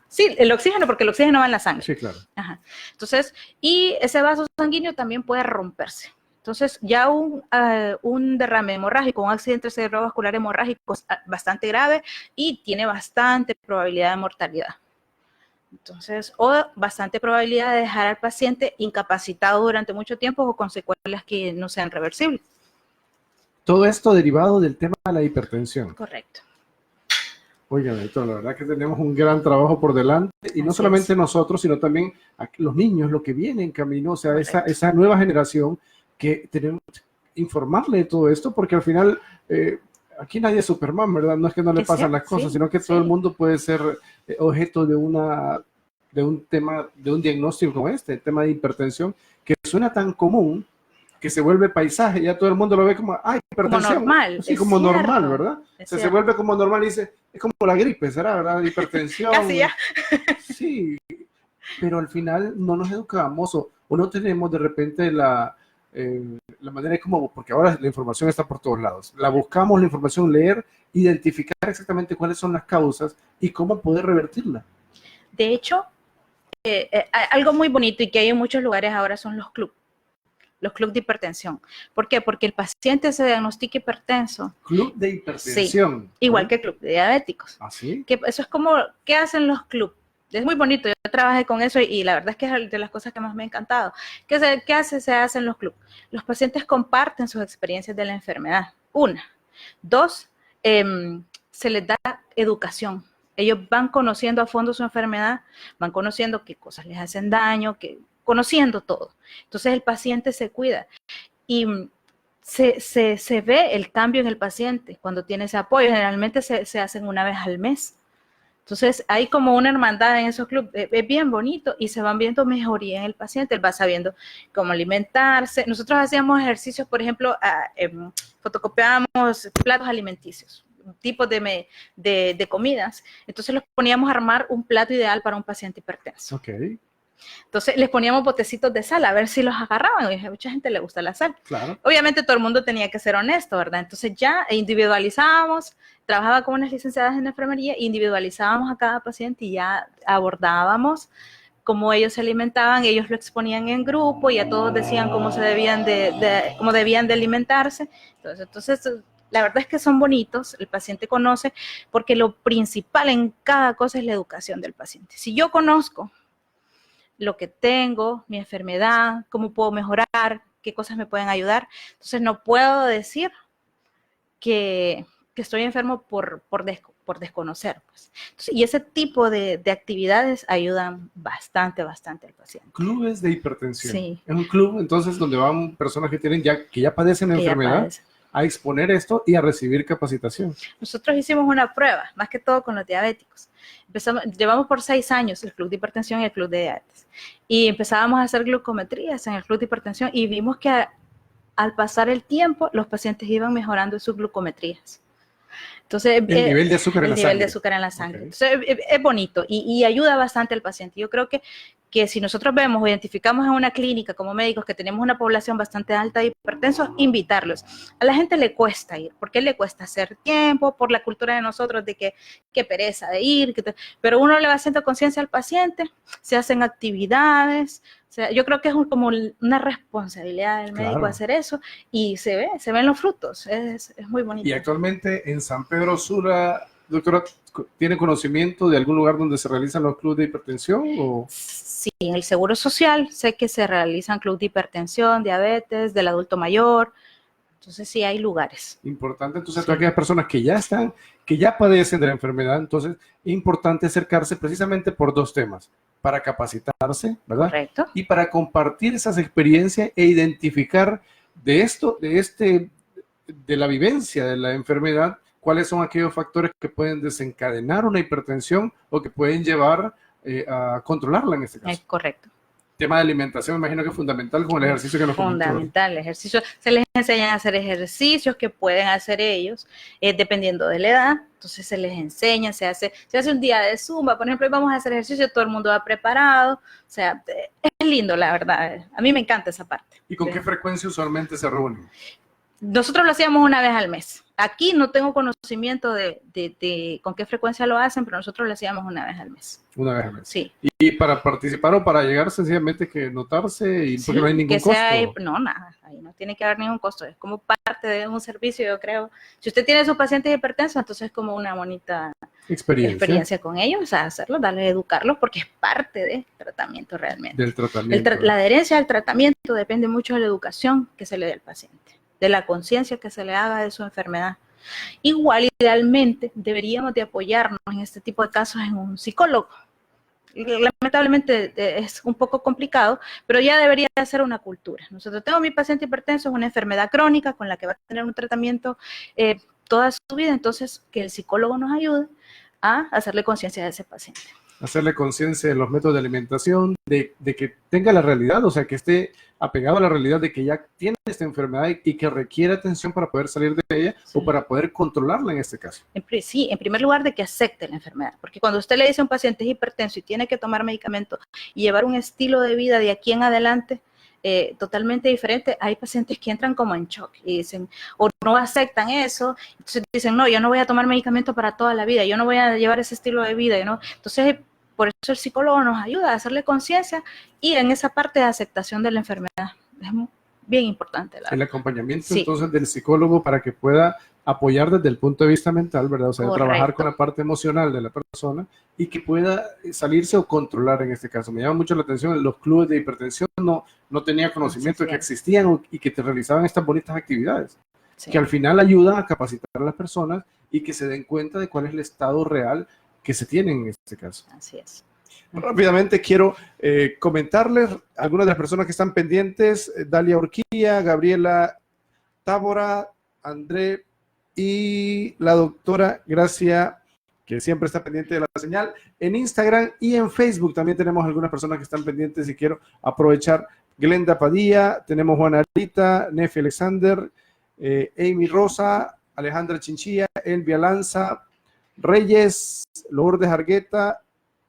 Sí, el oxígeno, porque el oxígeno va en la sangre. Sí, claro. Ajá. Entonces, y ese vaso sanguíneo también puede romperse. Entonces, ya un derrame hemorrágico, un accidente cerebrovascular hemorrágico es bastante grave y tiene bastante probabilidad de mortalidad. Entonces, o bastante probabilidad de dejar al paciente incapacitado durante mucho tiempo o con secuelas que no sean reversibles. Todo esto derivado del tema de la hipertensión. Correcto. Oigan, doctor, la verdad que tenemos un gran trabajo por delante, y no solamente nosotros, sino también los niños, lo que viene en camino, o sea, esa nueva generación que tenemos que informarle de todo esto, porque al final aquí nadie es Superman, ¿verdad? No es que no le pasan las cosas, sino que todo el mundo puede ser objeto de un tema, de un diagnóstico como este, el tema de hipertensión, que suena tan común, que se vuelve paisaje, ya todo el mundo lo ve como, hipertensión. Como normal. Sí, como normal, ¿verdad? O sea, se vuelve como normal y dice, es como la gripe, ¿será, verdad? Hipertensión. Casi ya. Sí, pero al final no nos educamos o no tenemos de repente la manera de cómo, porque ahora la información está por todos lados. La buscamos, la información, leer, identificar exactamente cuáles son las causas y cómo poder revertirla. De hecho, algo muy bonito y que hay en muchos lugares ahora son los clubes de hipertensión. ¿Por qué? Porque el paciente se diagnostica hipertenso. Club de hipertensión. Sí, igual que el club de diabéticos. ¿Ah, sí? Que eso es como, ¿qué hacen los clubes? Es muy bonito, yo trabajé con eso y la verdad es que es de las cosas que más me ha encantado. ¿Qué se hace en los clubes? Los pacientes comparten sus experiencias de la enfermedad. 1. 2, se les da educación. Ellos van conociendo a fondo su enfermedad, van conociendo qué cosas les hacen daño, conociendo todo. Entonces el paciente se cuida y se ve el cambio en el paciente cuando tiene ese apoyo. Generalmente se hacen una vez al mes. Entonces hay como una hermandad en esos clubes, es bien bonito y se van viendo mejoría en el paciente, él va sabiendo cómo alimentarse. Nosotros hacíamos ejercicios, por ejemplo, fotocopiábamos platos alimenticios, tipos de comidas, entonces los poníamos a armar un plato ideal para un paciente hipertenso. Okay. Entonces les poníamos botecitos de sal a ver si los agarraban. Y a mucha gente le gusta la sal. Claro. Obviamente todo el mundo tenía que ser honesto, ¿verdad? Entonces ya individualizábamos, trabajaba con unas licenciadas en enfermería, individualizábamos a cada paciente y ya abordábamos cómo ellos se alimentaban, ellos lo exponían en grupo y ya todos decían cómo debían de alimentarse. Entonces la verdad es que son bonitos, el paciente conoce, porque lo principal en cada cosa es la educación del paciente. Si yo conozco lo que tengo, mi enfermedad, cómo puedo mejorar, qué cosas me pueden ayudar. Entonces no puedo decir que estoy enfermo por desconocer. Pues. Entonces, y ese tipo de actividades ayudan bastante al paciente. Clubes de hipertensión. Sí. Es un club entonces donde van personas que ya padecen la enfermedad. a exponer esto y a recibir capacitación? Nosotros hicimos una prueba, más que todo con los diabéticos. Llevamos por 6 años el club de hipertensión y el club de diabetes. Y empezábamos a hacer glucometrías en el club de hipertensión y vimos que al pasar el tiempo, los pacientes iban mejorando sus glucometrías. Entonces, el nivel de azúcar en la sangre. El nivel de azúcar en la sangre. Okay. Entonces, es bonito y ayuda bastante al paciente. Yo creo que si nosotros vemos o identificamos en una clínica como médicos que tenemos una población bastante alta de hipertensos, invitarlos. A la gente le cuesta ir. ¿Por qué le cuesta hacer tiempo? Por la cultura de nosotros de que pereza de ir. Pero uno le va haciendo conciencia al paciente, se hacen actividades. O sea, yo creo que es como una responsabilidad del médico hacer eso y se ven los frutos. Es muy bonito. Y actualmente en San Pedro Sula, doctora, ¿tiene conocimiento de algún lugar donde se realizan los clubes de hipertensión? ¿O? Sí, en el Seguro Social sé que se realizan clubes de hipertensión, diabetes, del adulto mayor. Entonces sí hay lugares. Importante, entonces, todas aquellas personas que ya padecen de la enfermedad, entonces es importante acercarse precisamente por 2 temas. Para capacitarse, ¿verdad? Correcto. Y para compartir esas experiencias e identificar de la vivencia de la enfermedad, cuáles son aquellos factores que pueden desencadenar una hipertensión o que pueden llevar a controlarla en este caso. Es correcto. Tema de alimentación, me imagino que es fundamental con el ejercicio que nos comentó. Fundamental, el ejercicio. Se les enseña a hacer ejercicios que pueden hacer ellos, dependiendo de la edad. Entonces se les enseña, se hace un día de Zumba, por ejemplo, y vamos a hacer ejercicio, todo el mundo va preparado. O sea, es lindo, la verdad. A mí me encanta esa parte. ¿Y con qué frecuencia usualmente se reúnen? Nosotros lo hacíamos una vez al mes. Aquí no tengo conocimiento de con qué frecuencia lo hacen, pero nosotros lo hacíamos una vez al mes. Una vez al mes. Sí. ¿Y para participar o para llegar sencillamente que notarse y porque no hay ningún costo? No, nada. Ahí no tiene que haber ningún costo. Es como parte de un servicio, yo creo. Si usted tiene sus pacientes hipertensos, entonces es como una bonita experiencia con ellos. O sea, hacerlos, educarlos, porque es parte del tratamiento realmente. Del tratamiento. La adherencia al tratamiento depende mucho de la educación que se le dé al paciente, de la conciencia que se le haga de su enfermedad. Igual, idealmente, deberíamos de apoyarnos en este tipo de casos en un psicólogo. Lamentablemente es un poco complicado, pero ya debería de ser una cultura. Nosotros tengo mi paciente hipertenso, es una enfermedad crónica con la que va a tener un tratamiento toda su vida, entonces que el psicólogo nos ayude a hacerle conciencia a ese paciente. Hacerle conciencia de los métodos de alimentación, de que tenga la realidad, o sea, que esté apegado a la realidad de que ya tiene esta enfermedad y que requiere atención para poder salir de ella o para poder controlarla en este caso. Sí, en primer lugar de que acepte la enfermedad, porque cuando usted le dice a un paciente es hipertenso y tiene que tomar medicamento y llevar un estilo de vida de aquí en adelante totalmente diferente, hay pacientes que entran como en shock y dicen, o no aceptan eso, entonces dicen, no, yo no voy a tomar medicamento para toda la vida, yo no voy a llevar ese estilo de vida, entonces por eso el psicólogo nos ayuda a hacerle conciencia y en esa parte de aceptación de la enfermedad. Es bien importante. El acompañamiento entonces del psicólogo para que pueda apoyar desde el punto de vista mental, ¿verdad? O sea, de trabajar con la parte emocional de la persona y que pueda salirse o controlar en este caso. Me llama mucho la atención, los clubes de hipertensión no tenía conocimiento de que existían y que te realizaban estas bonitas actividades, que al final ayudan a capacitar a las personas y que se den cuenta de cuál es el estado real que se tiene en este caso. Así es. Rápidamente quiero comentarles algunas de las personas que están pendientes: Dalia Urquía, Gabriela Tábora, André y la doctora Gracia, que siempre está pendiente de la señal. En Instagram y en Facebook también tenemos algunas personas que están pendientes y quiero aprovechar. Glenda Padilla, tenemos Juana Rita, Nefi Alexander, Amy Rosa, Alejandra Chinchilla, Elvia Lanza, Reyes, Lourdes Argueta,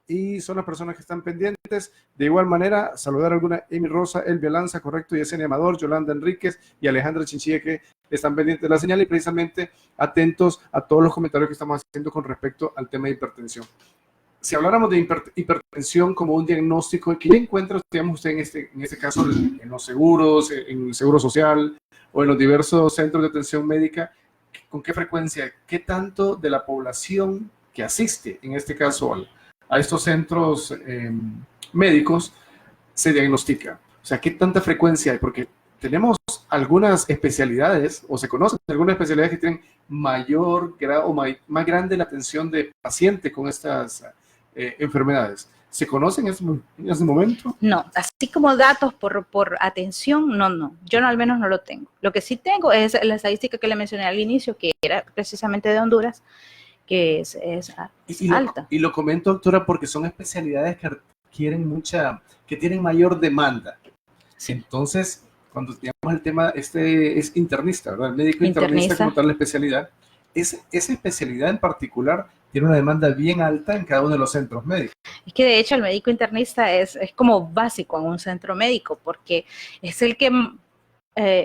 y son las personas que están pendientes. De igual manera, saludar a alguna: Amy Rosa, Elvia Lanza, correcto, Yesenia Amador, Yolanda Enríquez y Alejandra Chinchilla, que están pendientes de la señal y precisamente atentos a todos los comentarios que estamos haciendo con respecto al tema de hipertensión. Si habláramos de hipertensión como un diagnóstico, ¿qué encuentra, digamos, usted en este caso en los seguros, en el Seguro Social o en los diversos centros de atención médica? ¿Con qué frecuencia? ¿Qué tanto de la población que asiste, en este caso, a estos centros médicos se diagnostica? O sea, ¿qué tanta frecuencia hay? Porque tenemos algunas especialidades, o se conocen algunas especialidades que tienen mayor grado o más grande la atención de pacientes con estas enfermedades. ¿Se conocen en ese momento? No, así como datos por atención, no. Yo no, al menos no lo tengo. Lo que sí tengo es la estadística que le mencioné al inicio, que era precisamente de Honduras, que es alta. Y lo comento, doctora, porque son especialidades que requieren que tienen mayor demanda. Sí. Entonces, cuando teníamos el tema, es internista, ¿verdad? El médico internista como tal la especialidad. Esa especialidad en particular tiene una demanda bien alta en cada uno de los centros médicos. Es que de hecho el médico internista es como básico en un centro médico, porque es el que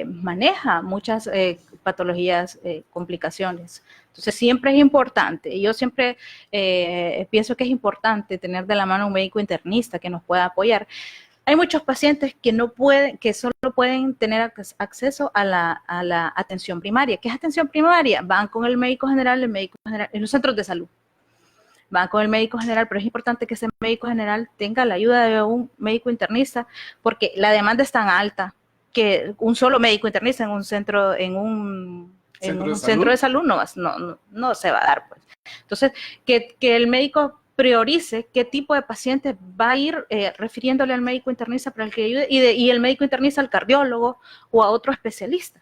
maneja muchas patologías, complicaciones. Entonces siempre es importante, yo siempre pienso que es importante tener de la mano un médico internista que nos pueda apoyar. Hay muchos pacientes que solo pueden tener acceso a la atención primaria. ¿Qué es atención primaria? Van con el médico general en los centros de salud. Van con el médico general, pero es importante que ese médico general tenga la ayuda de un médico internista, porque la demanda es tan alta que un solo médico internista en un centro de salud no se va a dar, pues. Entonces, que el médico priorice qué tipo de pacientes va a ir refiriéndole al médico internista para el que ayude, y el médico internista al cardiólogo o a otro especialista.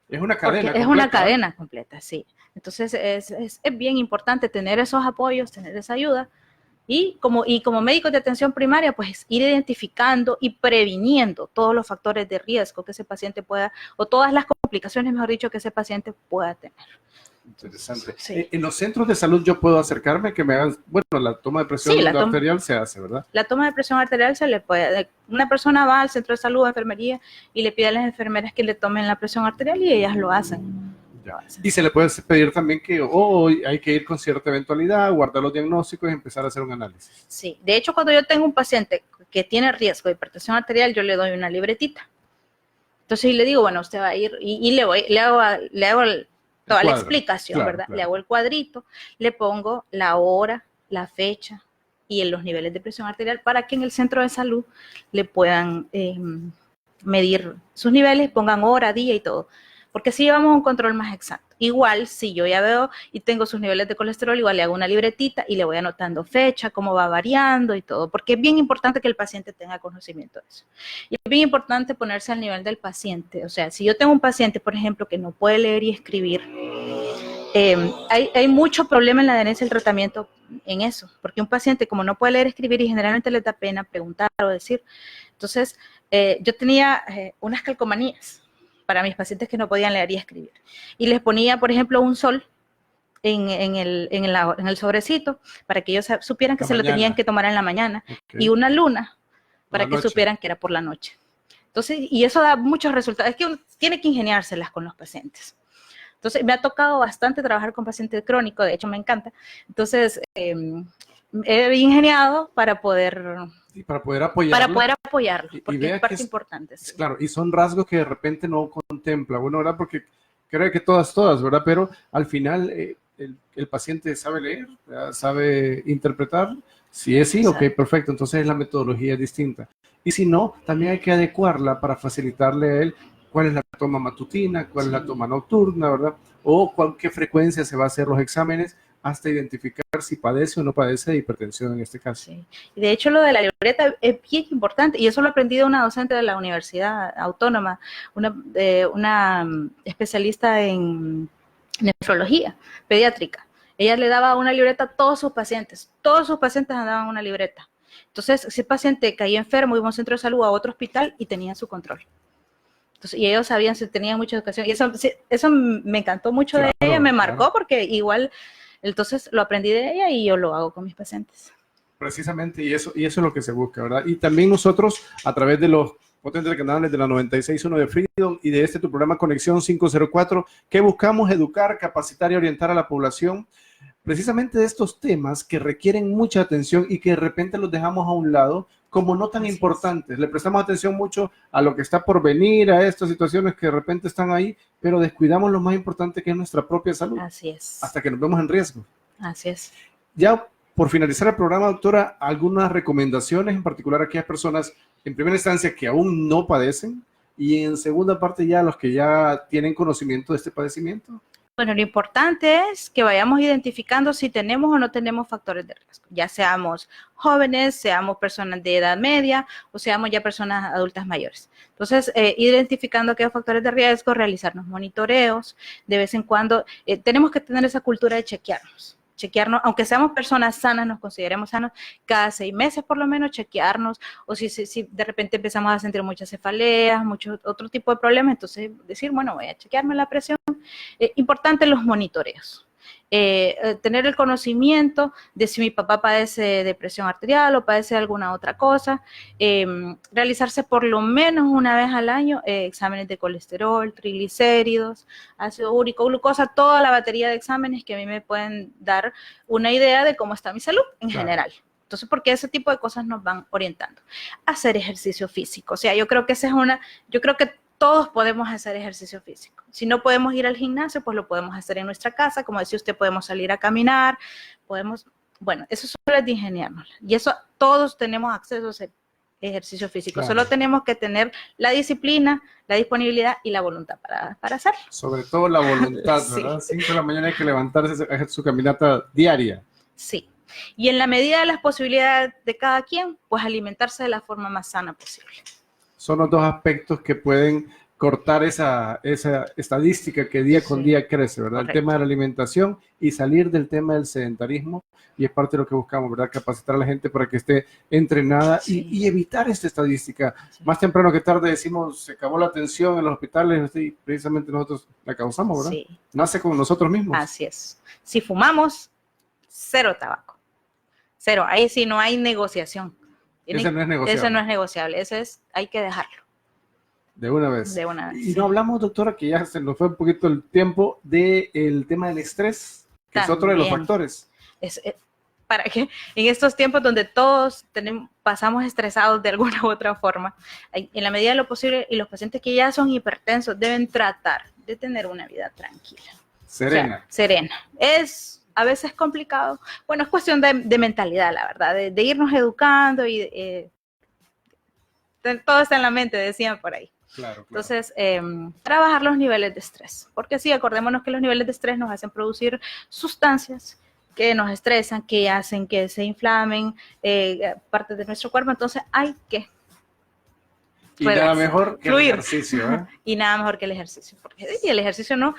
Es una cadena completa. Es una cadena completa, sí. Entonces es bien importante tener esos apoyos, tener esa ayuda, y como médicos de atención primaria, pues ir identificando y previniendo todos los factores de riesgo que ese paciente pueda, o todas las complicaciones, mejor dicho, que ese paciente pueda tener. Interesante. Sí. En los centros de salud yo puedo acercarme, que me hagan, la toma de presión arterial se hace, ¿verdad? La toma de presión arterial se le puede, una persona va al centro de salud, a enfermería, y le pide a las enfermeras que le tomen la presión arterial y ellas lo hacen. Y se le puede pedir también que hay que ir con cierta eventualidad, guardar los diagnósticos y empezar a hacer un análisis. Sí, de hecho cuando yo tengo un paciente que tiene riesgo de hipertensión arterial, yo le doy una libretita. Entonces le digo, bueno, usted va a ir y le hago toda la explicación, claro, ¿verdad? Claro. Le hago el cuadrito, le pongo la hora, la fecha y los niveles de presión arterial para que en el centro de salud le puedan medir sus niveles, pongan hora, día y todo. Porque así llevamos un control más exacto. Igual, si yo ya veo y tengo sus niveles de colesterol, igual le hago una libretita y le voy anotando fecha, cómo va variando y todo, porque es bien importante que el paciente tenga conocimiento de eso. Y es bien importante ponerse al nivel del paciente. O sea, si yo tengo un paciente, por ejemplo, que no puede leer y escribir, hay mucho problema en la adherencia al tratamiento en eso, porque un paciente como no puede leer y escribir y generalmente le da pena preguntar o decir, entonces yo tenía unas calcomanías para mis pacientes que no podían leer y escribir. Y les ponía, por ejemplo, un sol en el sobrecito para que ellos supieran que se lo tenían que tomar en la mañana, y una luna para que supieran que era por la noche. Entonces, y eso da muchos resultados. Es que uno tiene que ingeniárselas con los pacientes. Entonces, me ha tocado bastante trabajar con pacientes crónicos, de hecho me encanta. Entonces, he ingeniado para poder apoyarlo, porque es parte importante. Sí. Claro, y son rasgos que de repente no contempla, bueno, ¿verdad? Porque creo que todas, ¿verdad? Pero al final el paciente sabe leer, ¿verdad? Sabe interpretar. Si es sí, exacto. Ok, perfecto, entonces la metodología es distinta. Y si no, también hay que adecuarla para facilitarle a él cuál es la toma matutina, cuál es la toma nocturna, ¿verdad? O con qué frecuencia se va a hacer los exámenes, hasta identificar si padece o no padece de hipertensión en este caso. Sí. Y de hecho lo de la libreta es bien importante, y eso lo aprendí de una docente de la Universidad Autónoma, una especialista en nefrología pediátrica. Ella le daba una libreta a todos sus pacientes andaban una libreta. Entonces, si el paciente caía enfermo, iba a un centro de salud, a otro hospital, y tenían su control. Entonces, y ellos sabían si tenían mucha educación, y eso me encantó mucho, claro, de ella, me marcó, porque igual... Entonces lo aprendí de ella y yo lo hago con mis pacientes. Precisamente, y eso es lo que se busca, ¿verdad? Y también nosotros, a través de los potentes canales de la 96.1 de Freedom y de tu programa Conexión 504, que buscamos educar, capacitar y orientar a la población precisamente de estos temas que requieren mucha atención y que de repente los dejamos a un lado como no tan importantes. Le prestamos atención mucho a lo que está por venir, a estas situaciones que de repente están ahí, pero descuidamos lo más importante, que es nuestra propia salud. Así es. Hasta que nos vemos en riesgo. Así es. Ya por finalizar el programa, doctora, algunas recomendaciones, en particular a aquellas personas, en primera instancia, que aún no padecen, y en segunda parte ya los que ya tienen conocimiento de este padecimiento. Bueno, lo importante es que vayamos identificando si tenemos o no tenemos factores de riesgo, ya seamos jóvenes, seamos personas de edad media o seamos ya personas adultas mayores. Entonces, identificando aquellos factores de riesgo, realizarnos monitoreos, de vez en cuando tenemos que tener esa cultura de chequearnos, aunque seamos personas sanas, nos consideremos sanos, cada 6 meses por lo menos chequearnos, o si de repente empezamos a sentir muchas cefaleas, mucho otro tipo de problemas, entonces decir, bueno, voy a chequearme la presión. Importante los monitoreos. Tener el conocimiento de si mi papá padece de presión arterial o padece alguna otra cosa, realizarse por lo menos una vez al año exámenes de colesterol, triglicéridos, ácido úrico, glucosa, toda la batería de exámenes que a mí me pueden dar una idea de cómo está mi salud en general. Entonces, porque ese tipo de cosas nos van orientando. Hacer ejercicio físico, o sea, yo creo que todos podemos hacer ejercicio físico. Si no podemos ir al gimnasio, pues lo podemos hacer en nuestra casa. Como decía usted, podemos salir a caminar, bueno, eso solo es de ingeniárnosla. Y eso todos tenemos acceso a ese ejercicio físico. Claro. Solo tenemos que tener la disciplina, la disponibilidad y la voluntad para hacerlo. Sobre todo la voluntad, ¿verdad? Sí. 5 de la mañana hay que levantarse a hacer su caminata diaria. Sí. Y en la medida de las posibilidades de cada quien, pues alimentarse de la forma más sana posible. Son los dos aspectos que pueden cortar esa estadística que día con día crece, ¿verdad? Correcto. El tema de la alimentación y salir del tema del sedentarismo, y es parte de lo que buscamos, ¿verdad? Capacitar a la gente para que esté entrenada y evitar esta estadística. Sí. Más temprano que tarde decimos, se acabó la atención en los hospitales, y precisamente nosotros la causamos, ¿verdad? Sí. Nace con nosotros mismos. Así es. Si fumamos, 0 tabaco. 0, ahí sí no hay negociación. Ese no es negociable. Ese no es negociable, hay que dejarlo. De una vez. De una vez. Y no hablamos, doctora, que ya se nos fue un poquito el tiempo, del tema del estrés, que también es otro de los factores. Para que en estos tiempos donde todos pasamos estresados de alguna u otra forma, en la medida de lo posible, y los pacientes que ya son hipertensos deben tratar de tener una vida tranquila. Serena. O sea, serena. Es a veces complicado. Bueno, es cuestión de mentalidad, la verdad, de irnos educando y todo está en la mente, decían por ahí. Claro. Entonces, trabajar los niveles de estrés, porque sí, acordémonos que los niveles de estrés nos hacen producir sustancias que nos estresan, que hacen que se inflamen partes de nuestro cuerpo, entonces hay que nada mejor que fluir. El ejercicio, ¿eh? Y nada mejor que el ejercicio, porque el ejercicio no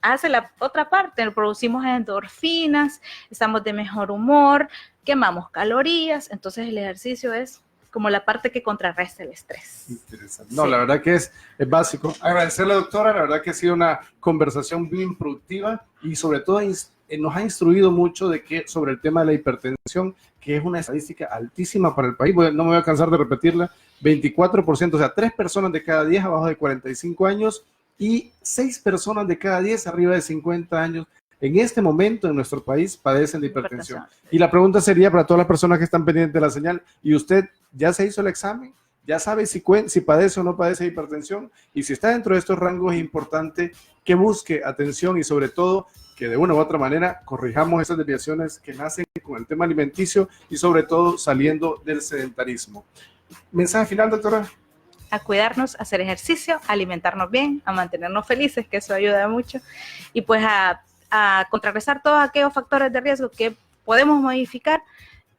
hace la otra parte, producimos endorfinas, estamos de mejor humor, quemamos calorías, entonces el ejercicio es como la parte que contrarresta el estrés. Interesante. No, sí. La verdad que es básico. Agradecerle, doctora, la verdad que ha sido una conversación bien productiva y sobre todo nos ha instruido mucho sobre el tema de la hipertensión, que es una estadística altísima para el país. No me voy a cansar de repetirla, 24%, o sea, 3 personas de cada 10 abajo de 45 años y 6 personas de cada 10 arriba de 50 años. En este momento en nuestro país padecen de hipertensión. Y la pregunta sería para todas las personas que están pendientes de la señal, ¿y usted ya se hizo el examen? ¿Ya sabe si padece o no padece hipertensión? Y si está dentro de estos rangos, es importante que busque atención y sobre todo que de una u otra manera corrijamos esas desviaciones que nacen con el tema alimenticio y sobre todo saliendo del sedentarismo. ¿Mensaje final, doctora? A cuidarnos, a hacer ejercicio, a alimentarnos bien, a mantenernos felices, que eso ayuda mucho, y pues a contrarrestar todos aquellos factores de riesgo que podemos modificar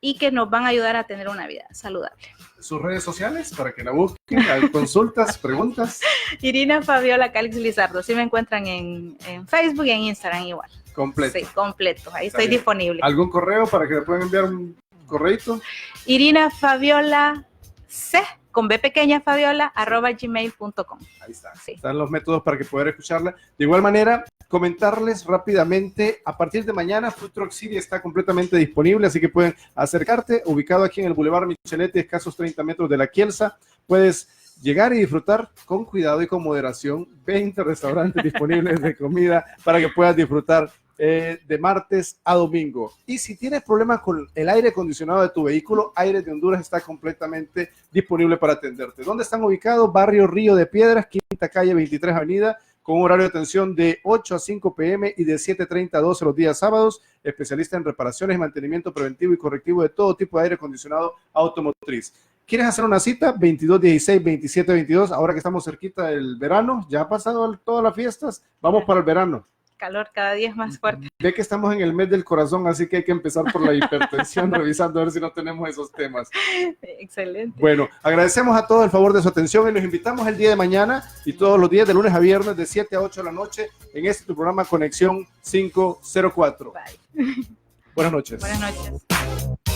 y que nos van a ayudar a tener una vida saludable. Sus redes sociales para que la busquen, consultas, preguntas. Irina Fabiola Calix Lizardo, sí me encuentran en Facebook y en Instagram igual. Completo. Sí, completo, ahí estoy disponible. ¿Algún correo para que le puedan enviar un correito? Irina Fabiola C con B pequeña Fabiola @gmail.com. Ahí está. Sí. Están los métodos para que puedan escucharla. De igual manera, comentarles rápidamente, a partir de mañana Food Truck City está completamente disponible, así que pueden acercarte, ubicado aquí en el Boulevard Micheletti, escasos 30 metros de la Kielsa. Puedes llegar y disfrutar con cuidado y con moderación. 20 restaurantes disponibles de comida para que puedas disfrutar de martes a domingo. Y si tienes problemas con el aire acondicionado de tu vehículo, Aires de Honduras está completamente disponible para atenderte. ¿Dónde están ubicados? Barrio Río de Piedras, Quinta Calle, 23 Avenida, con un horario de atención de 8 a 5 p.m. y de 7:30 a 12 los días sábados. Especialista en reparaciones y mantenimiento preventivo y correctivo de todo tipo de aire acondicionado automotriz. ¿Quieres hacer una cita? 2216-2722. Ahora que estamos cerquita del verano, ya ha pasado todas las fiestas, vamos para el verano. calor cada día es más fuerte. Ve que estamos en el mes del corazón, así que hay que empezar por la hipertensión, revisando a ver si no tenemos esos temas. Excelente. Bueno, agradecemos a todos el favor de su atención y los invitamos el día de mañana y todos los días de lunes a viernes de 7 a 8 de la noche en este tu programa Conexión 504. Bye. Buenas noches. Buenas noches.